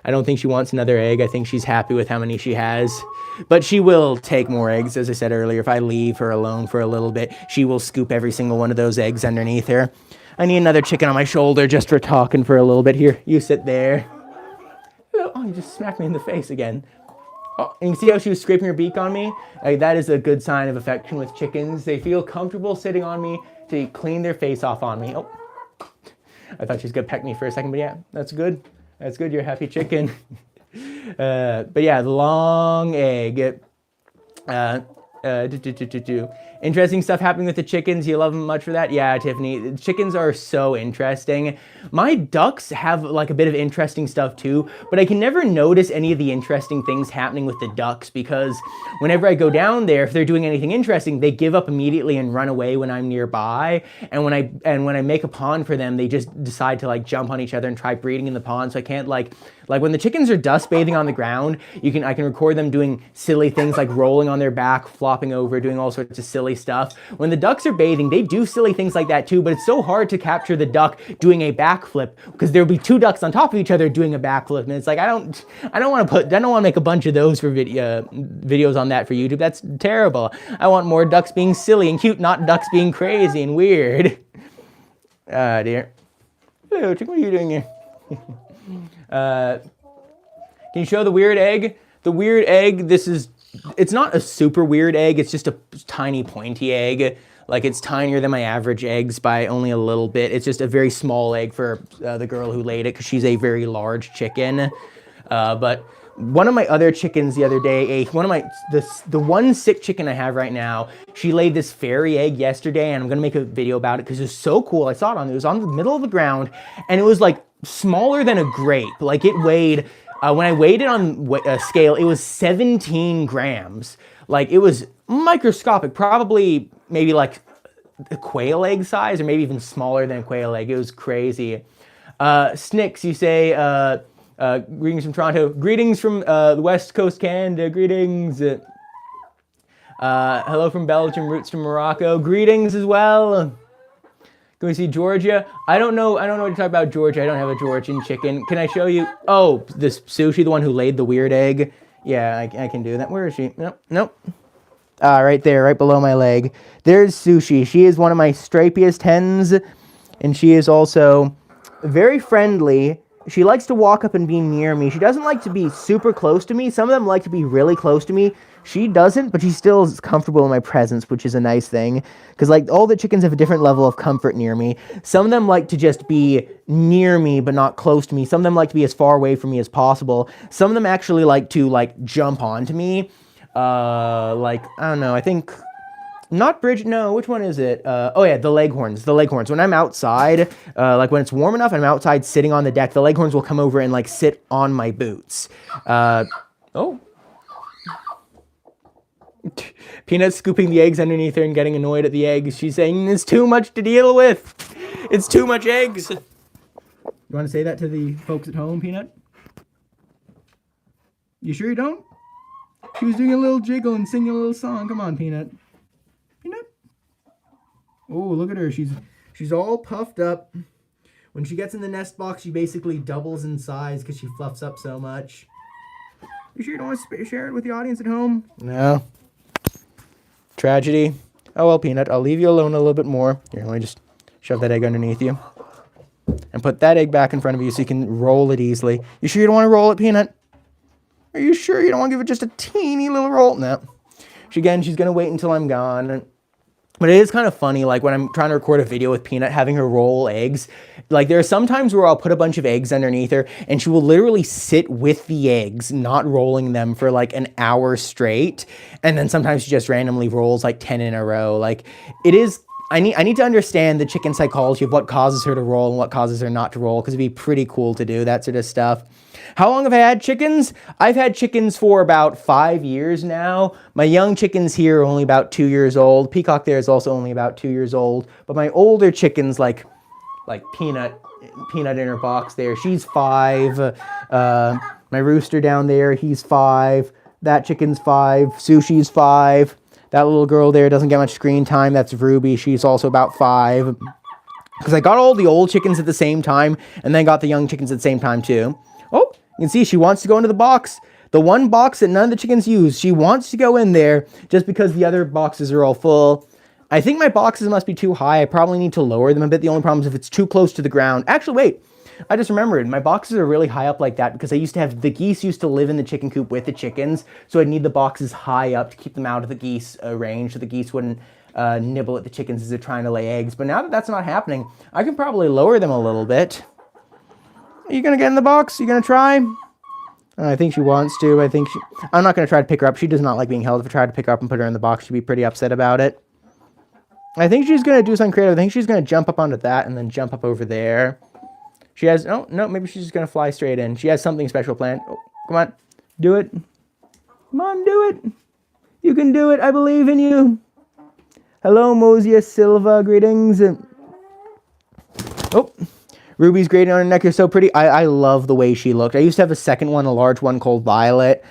I don't think she wants another egg. I think she's happy with how many she has. But she will take more eggs, as I said earlier. If I leave her alone for a little bit, she will scoop every single one of those eggs underneath her. I need another chicken on my shoulder just for talking for a little bit. Here, you sit there. Oh, you just smacked me in the face again. Oh, and you can see how she was scraping her beak on me? That is a good sign of affection with chickens. They feel comfortable sitting on me to clean their face off on me. Oh, I thought she was going to peck me for a second, but yeah, that's good. That's good, you're a happy chicken. But yeah, the long egg. Interesting stuff happening with the chickens. You love them much for that? Yeah, Tiffany. Chickens are so interesting. My ducks have like a bit of interesting stuff too, but I can never notice any of the interesting things happening with the ducks because whenever I go down there, if they're doing anything interesting, they give up immediately and run away when I'm nearby. And when I make a pond for them, they just decide to like jump on each other and try breeding in the pond. So I can't like when the chickens are dust bathing on the ground, I can record them doing silly things like rolling on their back, flopping over, doing all sorts of silly stuff. When the ducks are bathing, they do silly things like that too, but it's so hard to capture the duck doing a backflip because there'll be two ducks on top of each other doing a backflip, and it's like I don't want to make a bunch of those for videos on that for YouTube. That's terrible. I want more ducks being silly and cute, not ducks being crazy and weird. Ah, dear. Hello, chick, what are you doing here? Can you show the weird egg? The weird egg, it's not a super weird egg, it's just a tiny pointy egg. Like it's tinier than my average eggs by only a little bit. It's just a very small egg for the girl who laid it because she's a very large chicken. But one of my other chickens the other day, the one sick chicken I have right now, she laid this fairy egg yesterday, and I'm gonna make a video about it because it's so cool. It was on the middle of the ground, and it was like smaller than a grape. Like it weighed, when I weighed it on a scale, it was 17 grams. Like it was microscopic, probably maybe like a quail egg size or maybe even smaller than a quail egg. It was crazy. Snicks, you say, greetings from Toronto. Greetings from the West Coast, Canada. Greetings. Hello from Belgium. Roots from Morocco. Greetings as well. Can we see Georgia? I don't know what to talk about Georgia. I don't have a Georgian chicken. Can I show you? Oh, this Sushi, the one who laid the weird egg. Yeah, I can do that. Where is she? Nope. Right there, right below my leg. There's Sushi. She is one of my stripiest hens, and she is also very friendly. She likes to walk up and be near me. She doesn't like to be super close to me. Some of them like to be really close to me. She doesn't, but she still is comfortable in my presence, which is a nice thing. Because like all the chickens have a different level of comfort near me. Some of them like to just be near me, but not close to me. Some of them like to be as far away from me as possible. Some of them actually like to like jump onto me. I don't know, I think, not Bridget, no, which one is it? Oh yeah, the Leghorns. When I'm outside, like when it's warm enough and I'm outside sitting on the deck, the Leghorns will come over and like sit on my boots. Oh. Peanut scooping the eggs underneath her and getting annoyed at the eggs. She's saying, it's too much to deal with. It's too much eggs. You want to say that to the folks at home, Peanut? You sure you don't? She was doing a little jiggle and singing a little song. Come on, Peanut. Peanut? Oh, look at her. She's all puffed up. When she gets in the nest box, she basically doubles in size because she fluffs up so much. You sure you don't want to share it with the audience at home? No. Tragedy. Oh, well, Peanut, I'll leave you alone a little bit more. Here, let me just shove that egg underneath you. And put that egg back in front of you so you can roll it easily. You sure you don't want to roll it, Peanut? Are you sure you don't want to give it just a teeny little roll? No. She's going to wait until I'm gone. But it is kind of funny, like when I'm trying to record a video with Peanut, having her roll eggs. Like there are some times where I'll put a bunch of eggs underneath her and she will literally sit with the eggs, not rolling them for like an hour straight. And then sometimes she just randomly rolls like 10 in a row. Like it is, I need to understand the chicken psychology of what causes her to roll and what causes her not to roll, because it'd be pretty cool to do that sort of stuff. How long have I had chickens? I've had chickens for about 5 years now. My young chickens here are only about 2 years old. Peacock there is also only about 2 years old. But my older chickens, like Peanut in her box there, she's 5. My rooster down there, he's 5. That chicken's 5. Sushi's 5. That little girl there doesn't get much screen time. That's Ruby. She's also about 5. Because I got all the old chickens at the same time, and then got the young chickens at the same time too. Oh, you can see she wants to go into the box. The one box that none of the chickens use. She wants to go in there just because the other boxes are all full. I think my boxes must be too high. I probably need to lower them a bit. The only problem is if it's too close to the ground. Actually, wait. I just remembered. My boxes are really high up like that because I used to have the geese used to live in the chicken coop with the chickens. So I'd need the boxes high up to keep them out of the geese range so the geese wouldn't nibble at the chickens as they're trying to lay eggs. But now that that's not happening, I can probably lower them a little bit. Are you going to get in the box? Are you going to try? I think she wants to. I'm not going to try to pick her up. She does not like being held. If I tried to pick her up and put her in the box, she'd be pretty upset about it. I think she's going to do something creative. I think she's going to jump up onto that and then jump up over there. She has, oh, no, maybe she's just going to fly straight in. She has something special planned. Oh, come on. Do it. Come on, do it. You can do it. I believe in you. Hello, Mosia Silva. Greetings. Oh. Ruby's grading on her neck is so pretty. I love the way she looked. I used to have a second one, a large one called Violet.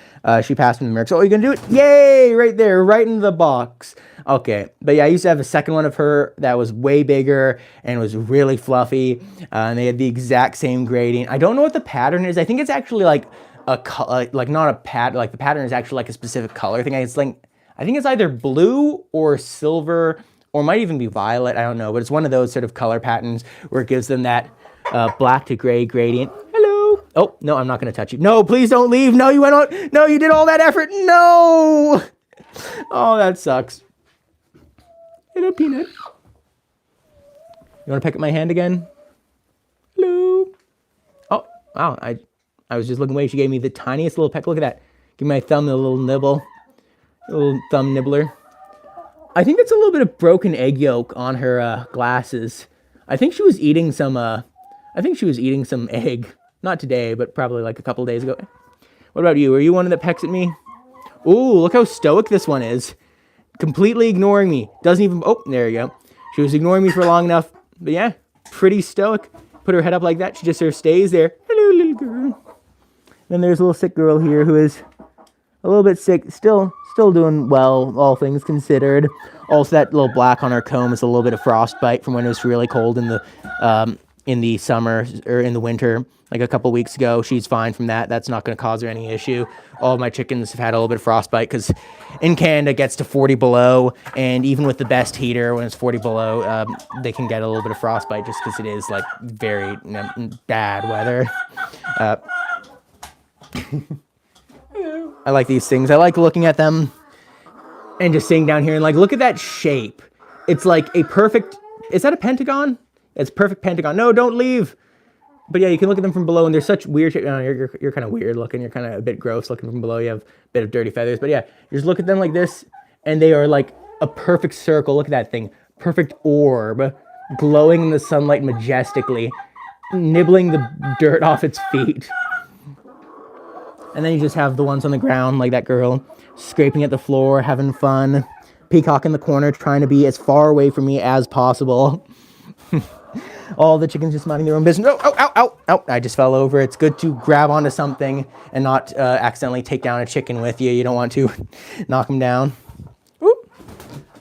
She passed me the Merc. So, oh, you gonna do it? Yay! Right there, right in the box. Okay, but yeah, I used to have a second one of her that was way bigger and was really fluffy. And they had the exact same grading. I don't know what the pattern is. I think it's actually like a color, like not a pattern. Like the pattern is actually like a specific color thing. It's like, I think it's either blue or silver, or might even be violet. I don't know, but it's one of those sort of color patterns where it gives them that black to gray gradient. Hello. Oh, no, I'm not going to touch you. No, please don't leave. No, you went on. No, you did all that effort. No. Oh, that sucks. Hello, Peanut. You want to peck at my hand again? Hello. Oh, wow. I was just looking away. She gave me the tiniest little peck. Look at that. Give my thumb a little nibble. A little thumb nibbler. I think that's a little bit of broken egg yolk on her glasses. I think she was eating some egg. Not today, but probably like a couple days ago. What about you? Are you one that pecks at me? Ooh, look how stoic this one is. Completely ignoring me. Doesn't even... Oh, there you go. She was ignoring me for long enough. But yeah, pretty stoic. Put her head up like that. She just sort of stays there. Hello, little girl. Then there's a little sick girl here who is a little bit sick. Still doing well, all things considered. Also, that little black on her comb is a little bit of frostbite from when it was really cold in the summer or in the winter, like a couple weeks ago. She's fine from that. That's not going to cause her any issue. All of my chickens have had a little bit of frostbite because in Canada it gets to 40 below, and even with the best heater, when it's 40 below, they can get a little bit of frostbite just because it is like very bad weather. I like these things. I like looking at them and just sitting down here and like, look at that shape. It's like a perfect, is that a pentagon? It's a perfect pentagon. No, don't leave. But yeah, you can look at them from below and they're such weird shape. No, you're kind of weird looking. You're kind of a bit gross looking from below. You have a bit of dirty feathers. But yeah, you just look at them like this and they are like a perfect circle. Look at that thing. Perfect orb glowing in the sunlight majestically, nibbling the dirt off its feet. And then you just have the ones on the ground, like that girl, scraping at the floor, having fun. Peacock in the corner, trying to be as far away from me as possible. All the chickens just minding their own business. Oh, ow, ow, ow, ow. I just fell over. It's good to grab onto something and not accidentally take down a chicken with you. You don't want to knock them down. Oop.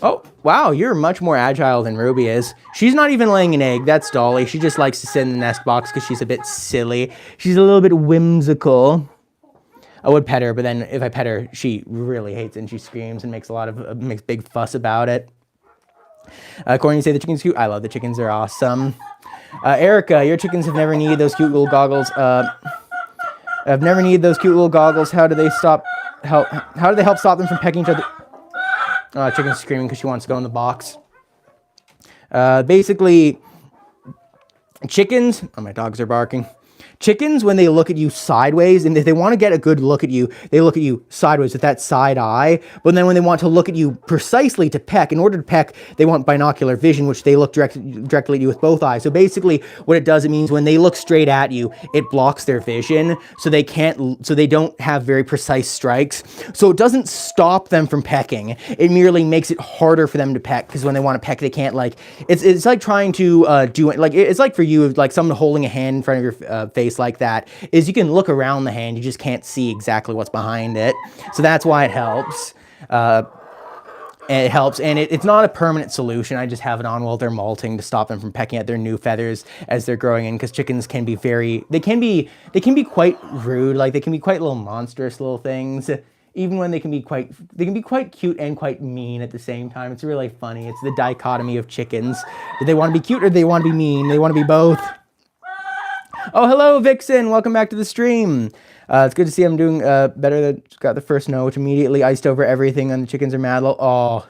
Oh, wow, you're much more agile than Ruby is. She's not even laying an egg. That's Dolly. She just likes to sit in the nest box because she's a bit silly. She's a little bit whimsical. I would pet her, but then if I pet her, she really hates it and she screams and makes makes big fuss about it. According to say the chicken's cute. I love the chickens. They're awesome. Erica, your chickens have never needed those cute little goggles. I've never needed those cute little goggles. How do they help stop them from pecking each other? Chicken's screaming because she wants to go in the box. Basically, chickens. Oh, my dogs are barking. Chickens, when they look at you sideways, and if they want to get a good look at you, they look at you sideways with that side eye. But then when they want to look at you precisely to peck, in order to peck, they want binocular vision, which they look directly at you with both eyes. So basically, what it does, it means when they look straight at you, it blocks their vision, so they don't have very precise strikes. So it doesn't stop them from pecking. It merely makes it harder for them to peck, because when they want to peck, they can't, like, it's like trying to do it, like, it's like for you, like someone holding a hand in front of your face like that, is you can look around the hand, you just can't see exactly what's behind it. So that's why it helps. And it's not a permanent solution. I just have it on while they're molting to stop them from pecking at their new feathers as they're growing in, because chickens can be they can be quite rude, like they can be quite little monstrous little things, even when they can be quite cute and quite mean at the same time. It's really funny. It's the dichotomy of chickens. Do they want to be cute or do they want to be mean? They want to be both. Oh, hello, Vixen. Welcome back to the stream. It's good to see I'm doing better. Got the first snow, which immediately iced over everything, and the chickens are mad. Oh,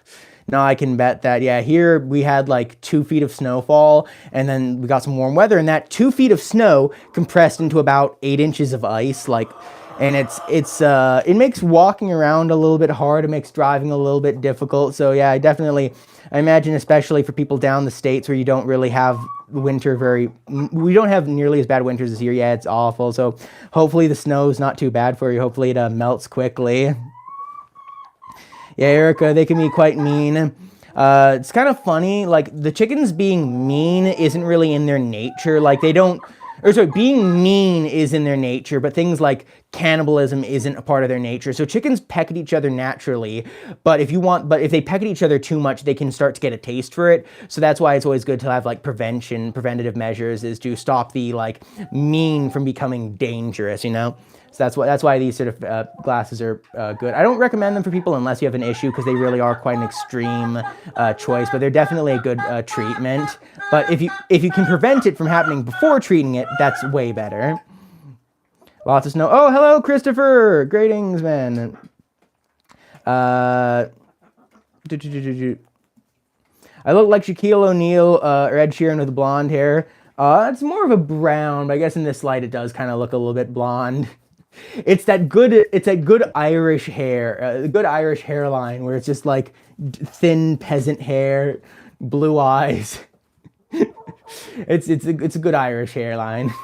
no, I can bet that. Yeah, here we had like 2 feet of snowfall, and then we got some warm weather, and that 2 feet of snow compressed into about 8 inches of ice. Like, and it makes walking around a little bit hard. It makes driving a little bit difficult. So yeah, I imagine especially for people down the States where you don't really have winter we don't have nearly as bad winters this year. Yeah, it's awful. So hopefully the snow's not too bad for you. Hopefully it melts quickly. Yeah, Erica, they can be quite mean. It's kind of funny, like the chickens being mean isn't really in their nature. Like being mean is in their nature, but things like cannibalism isn't a part of their nature. So chickens peck at each other naturally, but if they peck at each other too much, they can start to get a taste for it. So that's why it's always good to have like preventative measures, is to stop the like mean from becoming dangerous, you know? So that's why these sort of glasses are good. I don't recommend them for people unless you have an issue, because they really are quite an extreme choice, but they're definitely a good treatment. But if you can prevent it from happening before treating it, that's way better. Lots of snow. Oh, hello, Christopher. Greetings, man. I look like Shaquille O'Neal or Ed Sheeran with blonde hair. It's more of a brown, but I guess in this light it does kind of look a little bit blonde. It's that good Irish hair, the good Irish hairline where it's just like thin peasant hair, blue eyes. It's a good Irish hairline.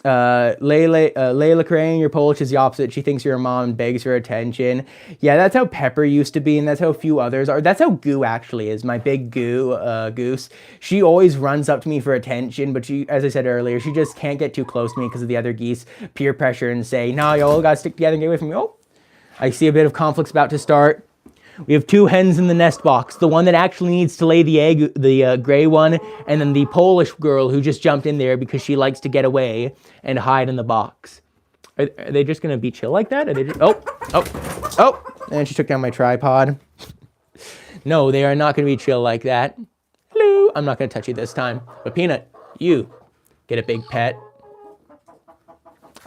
Layla Crane, your Polish is the opposite. She thinks you're a mom and begs for attention. Yeah, that's how Pepper used to be, and that's how a few others are. That's how Goo actually is, my big goose. She always runs up to me for attention, but she, as I said earlier, she just can't get too close to me because of the other geese peer pressure and say, "No, you all gotta stick together and get away from me." Oh, I see a bit of conflict's about to start. We have 2 hens in the nest box. The one that actually needs to lay the egg, the gray one, and then the Polish girl who just jumped in there because she likes to get away and hide in the box. Are they just gonna be chill like that? Are they just, oh, and she took down my tripod. No, they are not gonna be chill like that. Hello, I'm not gonna touch you this time. But Peanut, you get a big pet.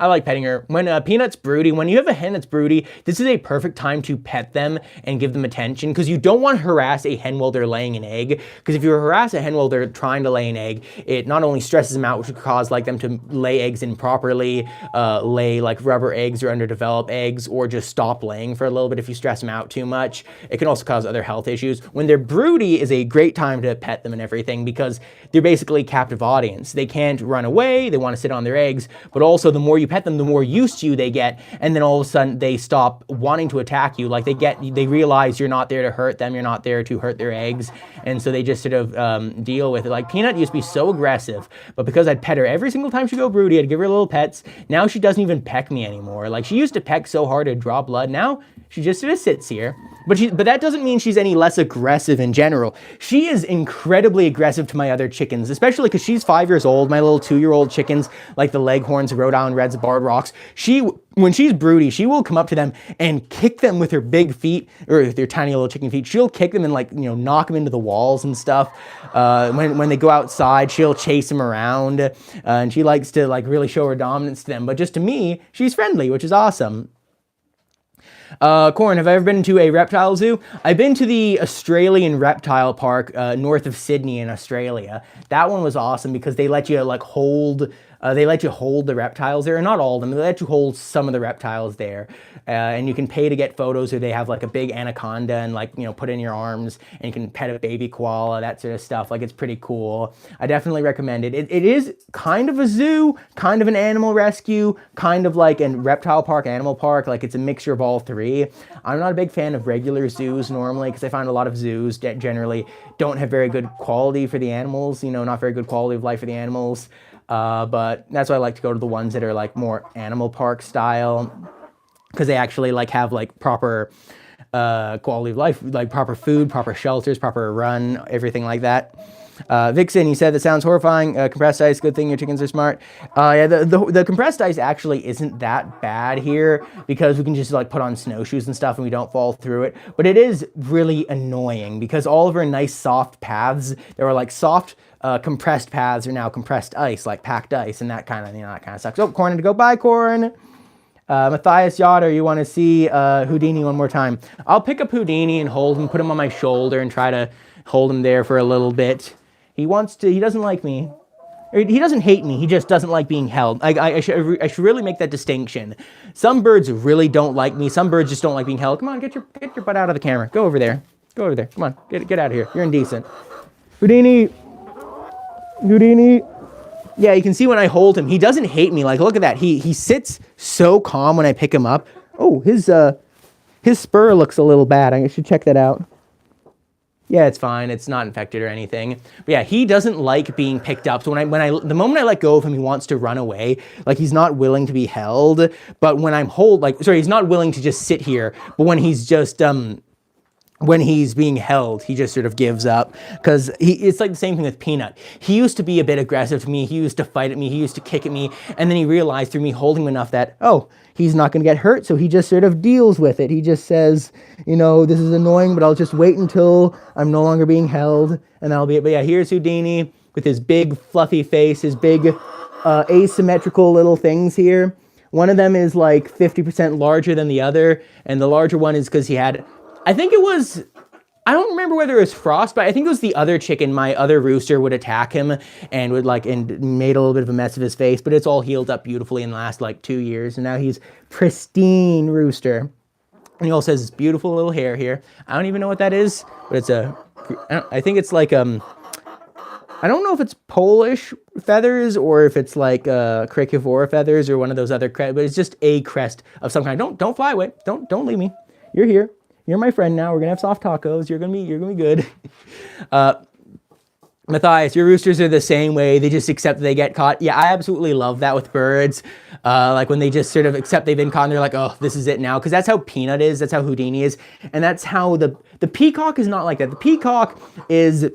I like petting her. When Peanut's broody, when you have a hen that's broody, this is a perfect time to pet them and give them attention, because you don't want to harass a hen while they're laying an egg. Because if you harass a hen while they're trying to lay an egg, it not only stresses them out, which could cause like them to lay eggs improperly, lay like rubber eggs or underdeveloped eggs, or just stop laying for a little bit if you stress them out too much. It can also cause other health issues. When they're broody is a great time to pet them and everything, because they're basically captive audience. They can't run away, they want to sit on their eggs, but also the more you pet them, the more used to you they get, and then all of a sudden they stop wanting to attack you. Like they realize you're not there to hurt them, you're not there to hurt their eggs, and so they just sort of deal with it. Like Peanut used to be so aggressive, but because I'd pet her every single time she'd go broody, I'd give her little pets. Now she doesn't even peck me anymore. Like she used to peck so hard it'd draw blood. Now she just sort of sits here, But that doesn't mean she's any less aggressive in general. She is incredibly aggressive to my other chickens, especially because she's 5 years old. My little 2-year-old chickens, like the Leghorns, Rhode Island Reds, Barred Rocks, when she's broody, she will come up to them and kick them with her big feet, or with her tiny little chicken feet. She'll kick them and like, you know, knock them into the walls and stuff. When they go outside, she'll chase them around, and she likes to like really show her dominance to them. But just to me, she's friendly, which is awesome. Corin, have I ever been to a reptile zoo? I've been to the Australian Reptile Park north of Sydney in Australia. That one was awesome because they let you like hold the reptiles there. Not all of them. They let you hold some of the reptiles there. And you can pay to get photos, or they have like a big anaconda and like, you know, put it in your arms, and you can pet a baby koala, that sort of stuff. Like, it's pretty cool. I definitely recommend it. It is kind of a zoo, kind of an animal rescue, kind of like a reptile park, animal park. Like, it's a mixture of all three. I'm not a big fan of regular zoos normally because I find a lot of zoos that generally don't have very good quality for the animals, you know, not very good quality of life for the animals. But that's why I like to go to the ones that are like more animal park style, because they actually like have like proper quality of life, like proper food, proper shelters, proper run, everything like that. Vixen, he said, that sounds horrifying. Compressed ice, good thing your chickens are smart. Yeah, the compressed ice actually isn't that bad here because we can just like put on snowshoes and stuff and we don't fall through it. But it is really annoying because all of our nice soft paths, there were like soft compressed paths are now compressed ice, like packed ice, and that kind of, you know, that kind of sucks. Oh, Corn to go. Bye, Corn. Matthias Yoder, you want to see Houdini one more time? I'll pick up Houdini and hold him, put him on my shoulder, and try to hold him there for a little bit. He doesn't like me. He doesn't hate me, he just doesn't like being held. I should really make that distinction. Some birds really don't like me, some birds just don't like being held. Come on, get your butt out of the camera. Go over there. Go over there. Come on, get out of here. You're indecent. Houdini. Yeah, you can see when I hold him, he doesn't hate me. Like, look at that. He sits so calm when I pick him up. Oh, his spur looks a little bad. I should check that out. Yeah, it's fine. It's not infected or anything. But yeah, he doesn't like being picked up. So the moment I let go of him, he wants to run away. Like, he's not willing to be held. But when I'm he's not willing to just sit here. But when he's just when he's being held, he just sort of gives up, because it's like the same thing with Peanut. He used to be a bit aggressive to me. He used to fight at me. He used to kick at me. And then he realized through me holding him enough that, oh, he's not going to get hurt. So he just sort of deals with it. He just says, you know, this is annoying, but I'll just wait until I'm no longer being held, and that'll be it. But yeah, here's Houdini with his big fluffy face, his big asymmetrical little things here. One of them is like 50% larger than the other. And the larger one is because he had, I don't remember whether it was frost, but I think it was the other chicken, my other rooster, would attack him and made a little bit of a mess of his face, but it's all healed up beautifully in the last like 2 years, and now he's pristine rooster. And he also has this beautiful little hair here. I don't even know what that is, but I think it's like, I don't know if it's Polish feathers or if it's like Cricivora feathers or one of those other but it's just a crest of some kind. Don't fly away. Don't leave me. You're here. You're my friend now. We're gonna have soft tacos. You're gonna be good. Matthias, your roosters are the same way. They just accept that they get caught. Yeah, I absolutely love that with birds. Like when they just sort of accept they've been caught and they're like, oh, this is it now. Because that's how Peanut is. That's how Houdini is. And that's how the peacock is not like that. The peacock is,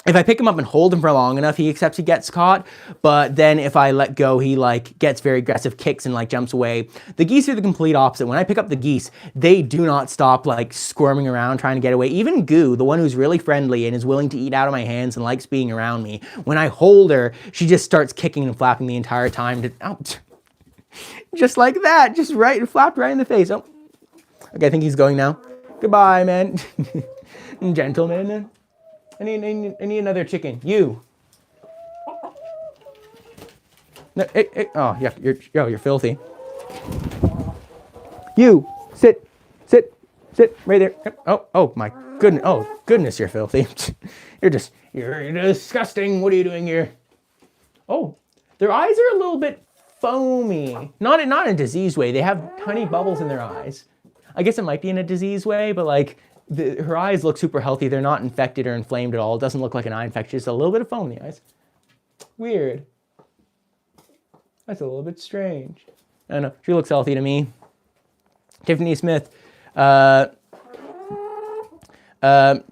if I pick him up and hold him for long enough, he accepts he gets caught. But then if I let go, he like gets very aggressive, kicks and like jumps away. The geese are the complete opposite. When I pick up the geese, they do not stop like squirming around trying to get away. Even Goo, the one who's really friendly and is willing to eat out of my hands and likes being around me, when I hold her, she just starts kicking and flapping the entire time. Just like that, just flapped right in the face. Oh, okay, I think he's going now. Goodbye, man. Gentlemen. I need another chicken. You. No, hey. Oh, yeah, you're filthy. You, sit right there. Oh my goodness. Oh goodness, you're filthy. You're disgusting. What are you doing here? Oh, their eyes are a little bit foamy. Not in a disease way. They have tiny bubbles in their eyes. I guess it might be in a disease way, but like, her eyes look super healthy. They're not infected or inflamed at all. It doesn't look like an eye infection. Just a little bit of foam in the eyes. Weird. That's a little bit strange. I don't know. She looks healthy to me. Tiffany Smith.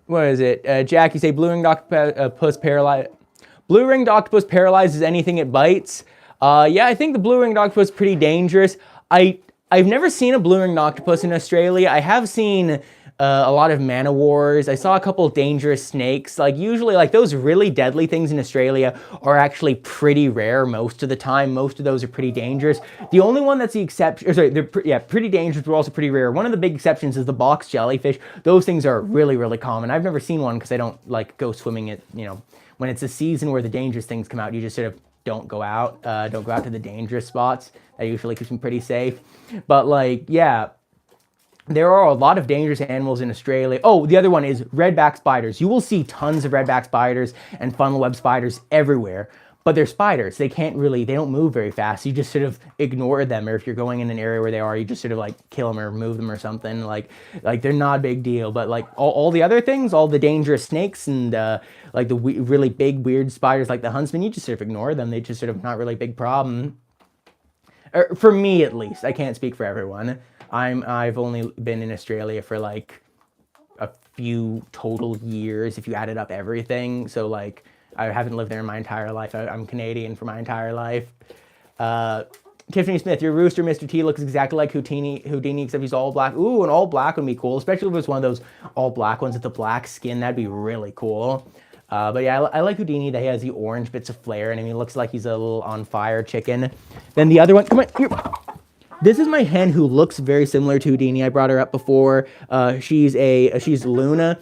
What is it? Jack, you say blue-ringed octopus paralyzed. Blue-ringed octopus paralyzes anything it bites. Yeah, I think the blue-ringed octopus is pretty dangerous. I've never seen a blue-ringed octopus in Australia. I have seen a lot of man-o'-wars. I saw a couple of dangerous snakes. Like usually, like those really deadly things in Australia are actually pretty rare most of the time. Most of those are pretty dangerous. The only one that's the exception, sorry, they're pretty dangerous, but also pretty rare. One of the big exceptions is the box jellyfish. Those things are really, really common. I've never seen one because I don't like go swimming at, you know, when it's a season where the dangerous things come out, you just sort of don't go out to the dangerous spots. That usually keeps me pretty safe. But like, yeah, there are a lot of dangerous animals in Australia. Oh, the other one is redback spiders. You will see tons of redback spiders and funnel web spiders everywhere, but they're spiders. They don't move very fast. You just sort of ignore them, or if you're going in an area where they are, you just sort of like kill them or move them or something. Like they're not a big deal. But like all the other things, all the dangerous snakes and like the really big weird spiders like the huntsman, you just sort of ignore them. They just sort of not really a big problem. For me at least. I can't speak for everyone. I've only been in Australia for like a few total years if you added up everything. So like I haven't lived there in my entire life. I'm Canadian for my entire life. Tiffany Smith, your rooster, Mr. T, looks exactly like Houdini, except he's all black. Ooh, an all black would be cool, especially if it was one of those all black ones with the black skin. That'd be really cool. But yeah, I like Houdini that he has the orange bits of flare and he looks like he's a little on fire chicken. Then the other one, come on, here. This is my hen who looks very similar to Houdini. I brought her up before. She's Luna.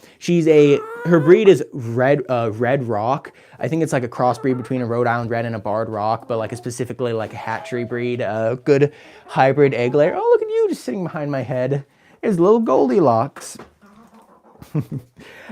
Her breed is Red Rock. I think it's like a crossbreed between a Rhode Island Red and a Barred Rock, but like specifically like a hatchery breed. Good hybrid egg layer. Oh, look at you just sitting behind my head. There's little Goldilocks.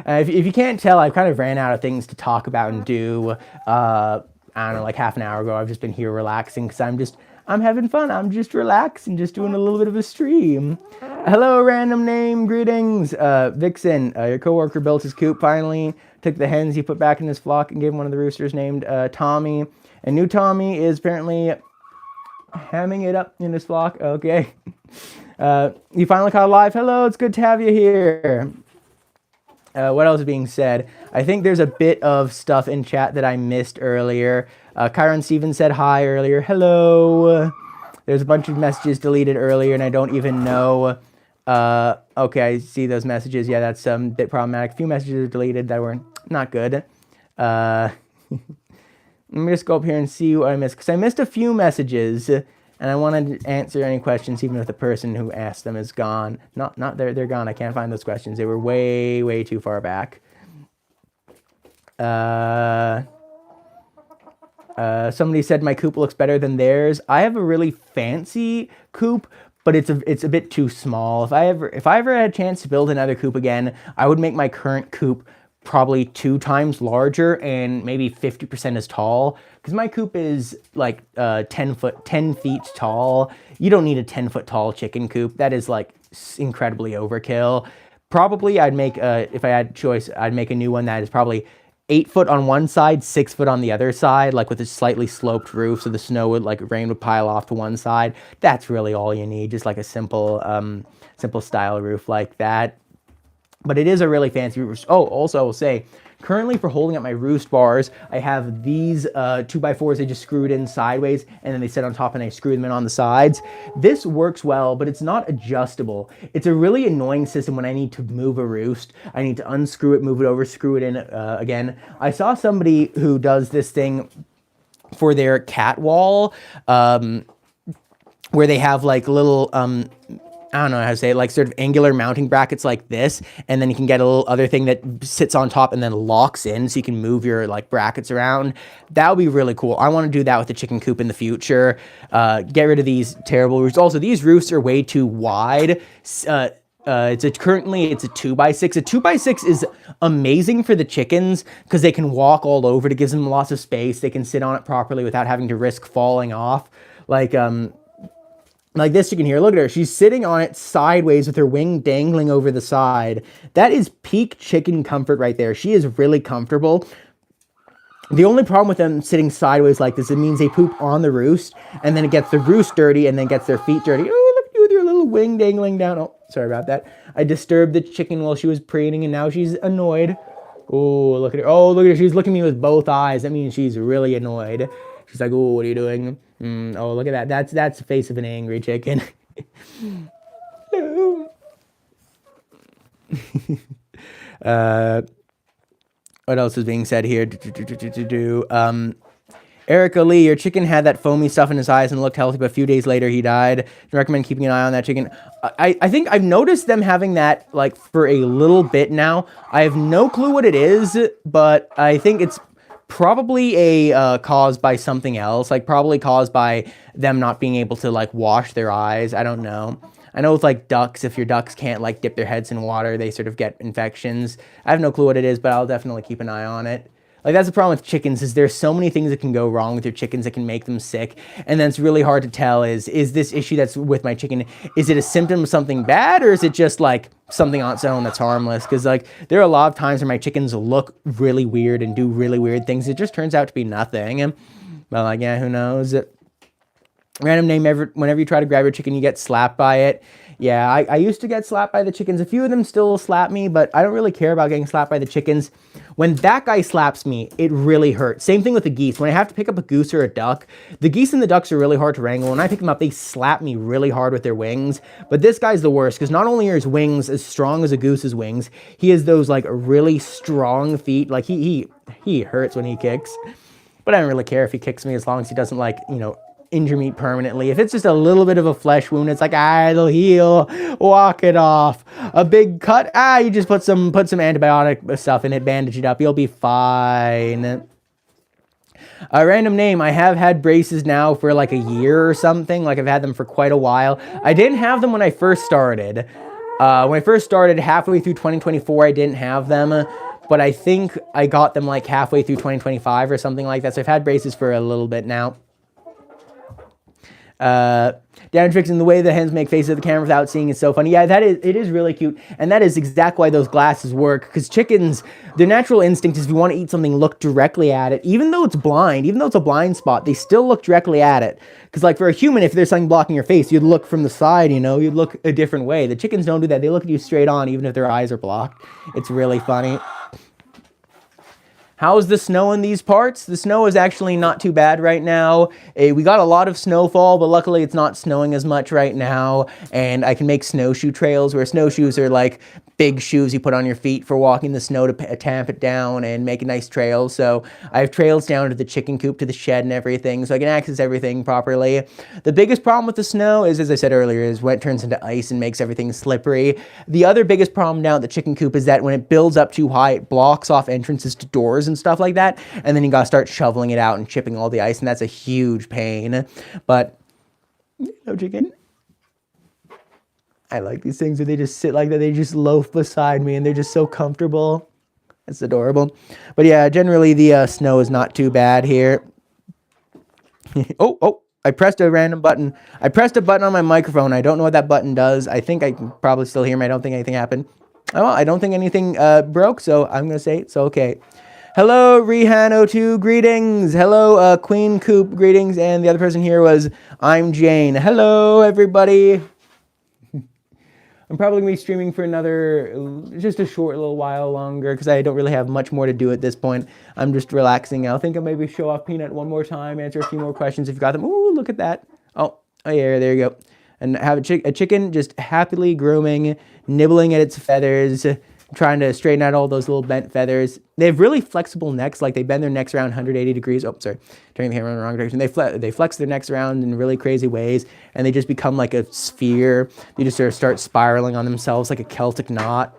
If you can't tell, I kind of ran out of things to talk about and do. I don't know, like half an hour ago. I've just been here relaxing because I'm having fun. I'm just relaxing, just doing a little bit of a stream. Hello, random name, greetings. Vixen, your coworker built his coop finally, took the hens he put back in his flock and gave him one of the roosters named Tommy. And new Tommy is apparently hamming it up in his flock. Okay. You finally caught live. Hello, it's good to have you here. What else is being said? I think there's a bit of stuff in chat that I missed earlier. Kyron Stevens said hi earlier. Hello. There's a bunch of messages deleted earlier, and I don't even know. Okay, I see those messages. Yeah, that's a bit problematic. A few messages are deleted that were not good. Let me just go up here and see what I missed, because I missed a few messages, and I wanted to answer any questions, even if the person who asked them is gone. They're gone. I can't find those questions. They were way, way too far back. Somebody said my coop looks better than theirs. I have a really fancy coop, but it's a bit too small. If I ever had a chance to build another coop again, I would make my current coop probably 2 times larger and maybe 50% as tall, because my coop is like 10 feet tall. You don't need a 10-foot tall chicken coop. That is like incredibly overkill. Probably I'd make if I had choice, I'd make a new one that is probably 8 foot on one side, 6 foot on the other side, like with a slightly sloped roof, so the snow would, like rain would pile off to one side. That's really all you need, just like a simple style roof like that. But it is a really fancy roof. Oh, also I will say, currently for holding up my roost bars, I have these 2x4s. They just screwed in sideways, and then they sit on top and I screw them in on the sides. This works well, but it's not adjustable. It's a really annoying system when I need to move a roost. I need to unscrew it, move it over, screw it in again. I saw somebody who does this thing for their cat wall, where they have like little I don't know how to say it, like sort of angular mounting brackets like this, and then you can get a little other thing that sits on top and then locks in, so you can move your like brackets around. That would be really cool. I want to do that with the chicken coop in the future. Get rid of these terrible roofs. Also, these roofs are way too wide. It's a 2x6. A 2x6 is amazing for the chickens because they can walk all over. It gives them lots of space. They can sit on it properly without having to risk falling off. Like this chicken here, look at her. She's sitting on it sideways with her wing dangling over the side. That is peak chicken comfort right there. She is really comfortable. The only problem with them sitting sideways like this, it means they poop on the roost, and then it gets the roost dirty, and then gets their feet dirty. Oh, look at you with your little wing dangling down. Oh, Sorry about that. I disturbed the chicken while she was preening, and now she's annoyed. Oh, look at her. Oh, look at her. She's looking at me with both eyes. That means she's really annoyed. She's like, oh, what are you doing? Oh, look at that. That's the face of an angry chicken. What else is being said here? Erica Lee, your chicken had that foamy stuff in his eyes and looked healthy, but a few days later he died. Do you recommend keeping an eye on that chicken? I think I've noticed them having that like for a little bit now. I have no clue what it is, but I think it's probably a caused by something else, like probably caused by them not being able to like wash their eyes. I don't know. I know with like ducks, if your ducks can't like dip their heads in water, they sort of get infections. I have no clue what it is, but I'll definitely keep an eye on it. Like that's the problem with chickens is there's so many things that can go wrong with your chickens that can make them sick. And then it's really hard to tell is this issue that's with my chicken, is it a symptom of something bad or is it just like something on its own that's harmless? Because like there are a lot of times where my chickens look really weird and do really weird things. It just turns out to be nothing. But like, yeah, who knows? Random name, whenever you try to grab your chicken, you get slapped by it. Yeah, I used to get slapped by the chickens. A few of them still slap me, but I don't really care about getting slapped by the chickens. When that guy slaps me, it really hurts. Same thing with the geese. When I have to pick up a goose or a duck, the geese and the ducks are really hard to wrangle. When I pick them up, they slap me really hard with their wings. But this guy's the worst, because not only are his wings as strong as a goose's wings, he has those like really strong feet. Like he hurts when he kicks. But I don't really care if he kicks me as long as he doesn't like, you know, injure me permanently. If it's just a little bit of a flesh wound, it's like, it'll heal, walk it off. A big cut, you just put some antibiotic stuff in it, bandage it up, you'll be fine. A random name, I have had braces now for like a year or something, like I've had them for quite a while. I didn't have them when I first started. Halfway through 2024, I didn't have them. But I think I got them like halfway through 2025 or something like that. So I've had braces for a little bit now. Dan Tricks, and the way the hens make faces at the camera without seeing is so funny. Yeah, it is really cute. And that is exactly why those glasses work. Because chickens, their natural instinct is if you want to eat something, look directly at it. Even though it's blind, even though it's a blind spot, they still look directly at it. Because like for a human, if there's something blocking your face, you'd look from the side, you know, you'd look a different way. The chickens don't do that. They look at you straight on, even if their eyes are blocked. It's really funny. How's the snow in these parts? The snow is actually not too bad right now. We got a lot of snowfall, but luckily it's not snowing as much right now. And I can make snowshoe trails, where snowshoes are like big shoes you put on your feet for walking the snow to tamp it down and make a nice trail. So I have trails down to the chicken coop, to the shed and everything, so I can access everything properly. The biggest problem with the snow is, as I said earlier, is when it turns into ice and makes everything slippery. The other biggest problem down at the chicken coop is that when it builds up too high, it blocks off entrances to doors and stuff like that, and then you gotta start shoveling it out and chipping all the ice, and that's a huge pain. But no chicken. I like these things where they just sit like that, they just loaf beside me and they're just so comfortable. It's adorable. But yeah, generally the snow is not too bad here. Oh, I pressed a random button. I pressed a button on my microphone. I don't know what that button does. I think I can probably still hear me. I don't think anything happened. Oh, I don't think anything broke, so I'm gonna say it's okay. Hello, Rehan02, greetings. Hello, Queen Coop, greetings. And the other person here was, I'm Jane. Hello, everybody. I'm probably going to be streaming for just a short little while longer, because I don't really have much more to do at this point. I'm just relaxing. I'll think I'll maybe show off Peanut one more time, answer a few more questions if you got them. Ooh, look at that. Oh yeah, there you go. And have a chicken just happily grooming, nibbling at its feathers, trying to straighten out all those little bent feathers. They have really flexible necks, like they bend their necks around 180 degrees. Oh, sorry, turning the camera in the wrong direction. They flex their necks around in really crazy ways, and they just become like a sphere. They just sort of start spiraling on themselves like a Celtic knot.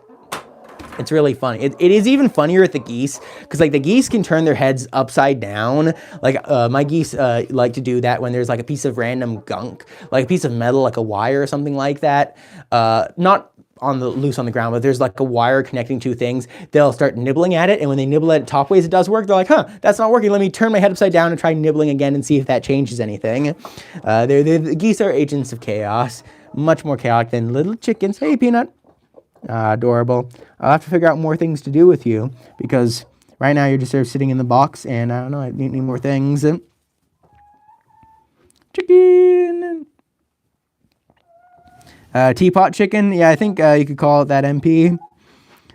It's really funny. It is even funnier with the geese, because like the geese can turn their heads upside down. Like my geese like to do that when there's like a piece of random gunk, like a piece of metal, like a wire or something like that. Not on the loose on the ground, but there's like a wire connecting two things. They'll start nibbling at it, and when they nibble at it top ways, it does work. They're like, that's not working. Let me turn my head upside down and try nibbling again and see if that changes anything. The geese are agents of chaos, much more chaotic than little chickens. Hey, Peanut. Adorable. I'll have to figure out more things to do with you, because right now you're just sort of sitting in the box, and I don't know, I need more things. Chicken. Teapot chicken. Yeah, I think you could call it that, MP.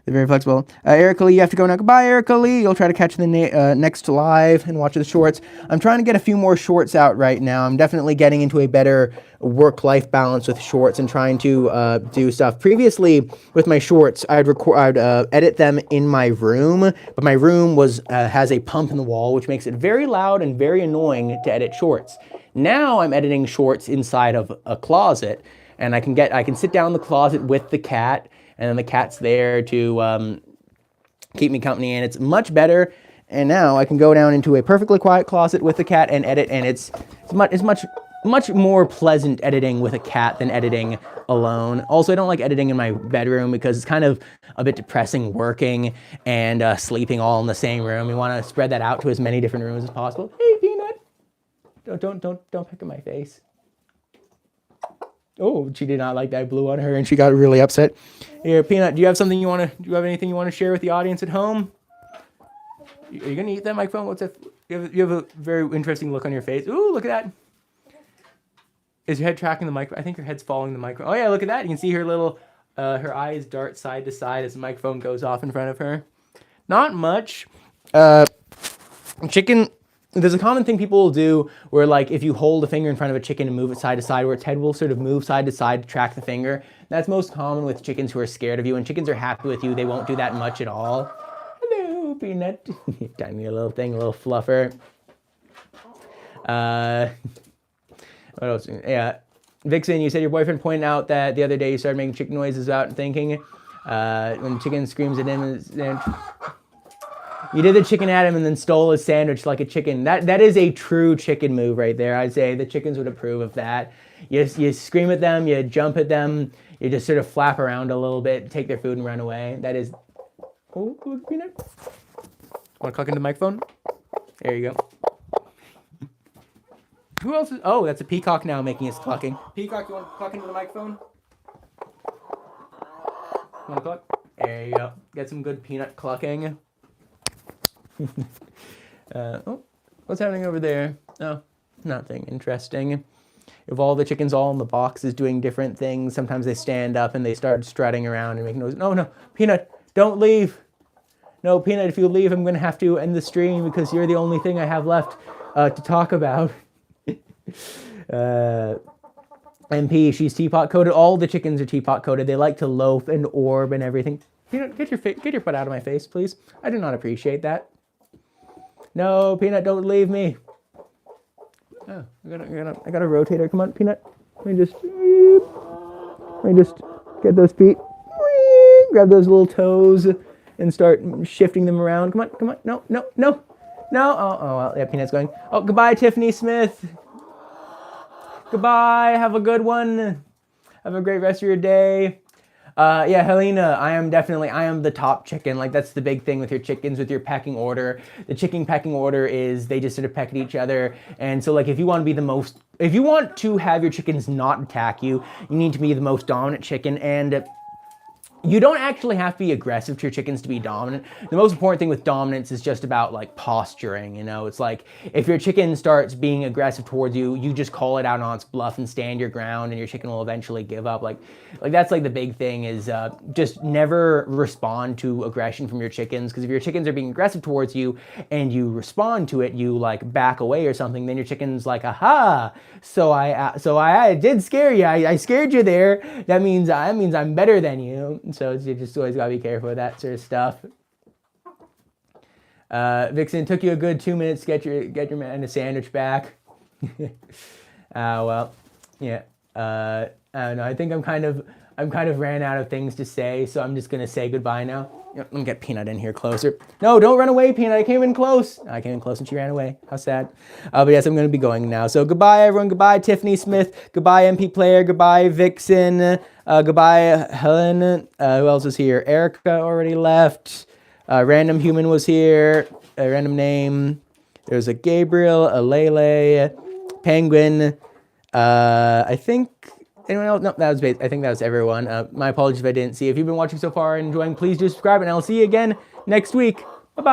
They're very flexible. Erica Lee, you have to go now. Goodbye, Erica Lee. You'll try to catch the next live and watch the shorts. I'm trying to get a few more shorts out right now. I'm definitely getting into a better work-life balance with shorts and trying to do stuff. Previously, with my shorts, I'd edit them in my room, but my room has a pump in the wall, which makes it very loud and very annoying to edit shorts. Now I'm editing shorts inside of a closet, and I can sit down in the closet with the cat, and then the cat's there to keep me company, and it's much better. And now I can go down into a perfectly quiet closet with the cat and edit, and it's much more pleasant editing with a cat than editing alone. Also, I don't like editing in my bedroom because it's kind of a bit depressing working and sleeping all in the same room. You want to spread that out to as many different rooms as possible. Hey, Peanut! Don't pick at my face. Oh, she did not like that I blew on her, and she got really upset. Here, Peanut, do you have anything you want to share with the audience at home? Are you gonna eat that microphone? What's that? You have a very interesting look on your face. Ooh, look at that. Is your head tracking the microphone? I think your head's following the microphone. Oh yeah, look at that. You can see her little, her eyes dart side to side as the microphone goes off in front of her. Not much. Chicken. There's a common thing people will do where, like, if you hold a finger in front of a chicken and move it side to side, where its head will sort of move side to side to track the finger. That's most common with chickens who are scared of you. When chickens are happy with you, they won't do that much at all. Hello, Peanut. Tiny little thing, a little fluffer. What else? Yeah. Vixen, you said your boyfriend pointed out that the other day you started making chicken noises without thinking. When the chicken screams at him, you did the chicken at him and then stole his sandwich like a chicken. That is a true chicken move right there. I'd say the chickens would approve of that. You scream at them, you jump at them, you just sort of flap around a little bit, take their food and run away. That is... Oh, look, Peanut. Want to cluck into the microphone? There you go. Who else is... Oh, that's a peacock now making his clucking. Peacock, you want to cluck into the microphone? Want to cluck? There you go. Get some good Peanut clucking. Oh, what's happening over there? Oh, nothing interesting. If all the chickens all in the boxes doing different things, sometimes they stand up and they start strutting around and making noise. No, Peanut, don't leave. No, Peanut, if you leave, I'm going to have to end the stream because you're the only thing I have left to talk about. MP, she's teapot coated. All the chickens are teapot coated. They like to loaf and orb and everything. Peanut, get your butt out of my face, please. I do not appreciate that. No, Peanut, don't leave me. Oh, I got a rotator. Come on, Peanut. Let me just get those feet. Grab those little toes and start shifting them around. Come on. No. Oh, well, yeah, Peanut's going. Oh, goodbye, Tiffany Smith. Goodbye. Have a good one. Have a great rest of your day. Yeah, Helena, I am the top chicken. Like, that's the big thing with your chickens, with your pecking order. The chicken pecking order is they just sort of peck at each other. And so, like, if you want to have your chickens not attack you, you need to be the most dominant chicken. And you don't actually have to be aggressive to your chickens to be dominant. The most important thing with dominance is just about, like, posturing, you know? It's like, if your chicken starts being aggressive towards you, you just call it out on its bluff and stand your ground, and your chicken will eventually give up. Like that's, like, the big thing is just never respond to aggression from your chickens, because if your chickens are being aggressive towards you and you respond to it, you, like, back away or something, then your chicken's like, aha, so I did scare you. I scared you there. That means I'm better than you. So you just always gotta be careful with that sort of stuff. Vixen, took you a good 2 minutes to get your man a sandwich back. Well, yeah. I don't know. I think I'm kind of ran out of things to say, so I'm just gonna say goodbye now. Let me get Peanut in here closer. No, don't run away, Peanut. I came in close. I came in close and she ran away. How sad. But yes, I'm gonna be going now. So goodbye, everyone. Goodbye, Tiffany Smith. Goodbye, MP Player. Goodbye, Vixen. Goodbye, Helen. Who else was here? Erica already left. Random Human was here. A random name. There was a Gabriel, a Lele, Penguin. I think anyone else? No, I think that was everyone. My apologies if I didn't see. If you've been watching so far and enjoying, please do subscribe, and I'll see you again next week. Bye-bye.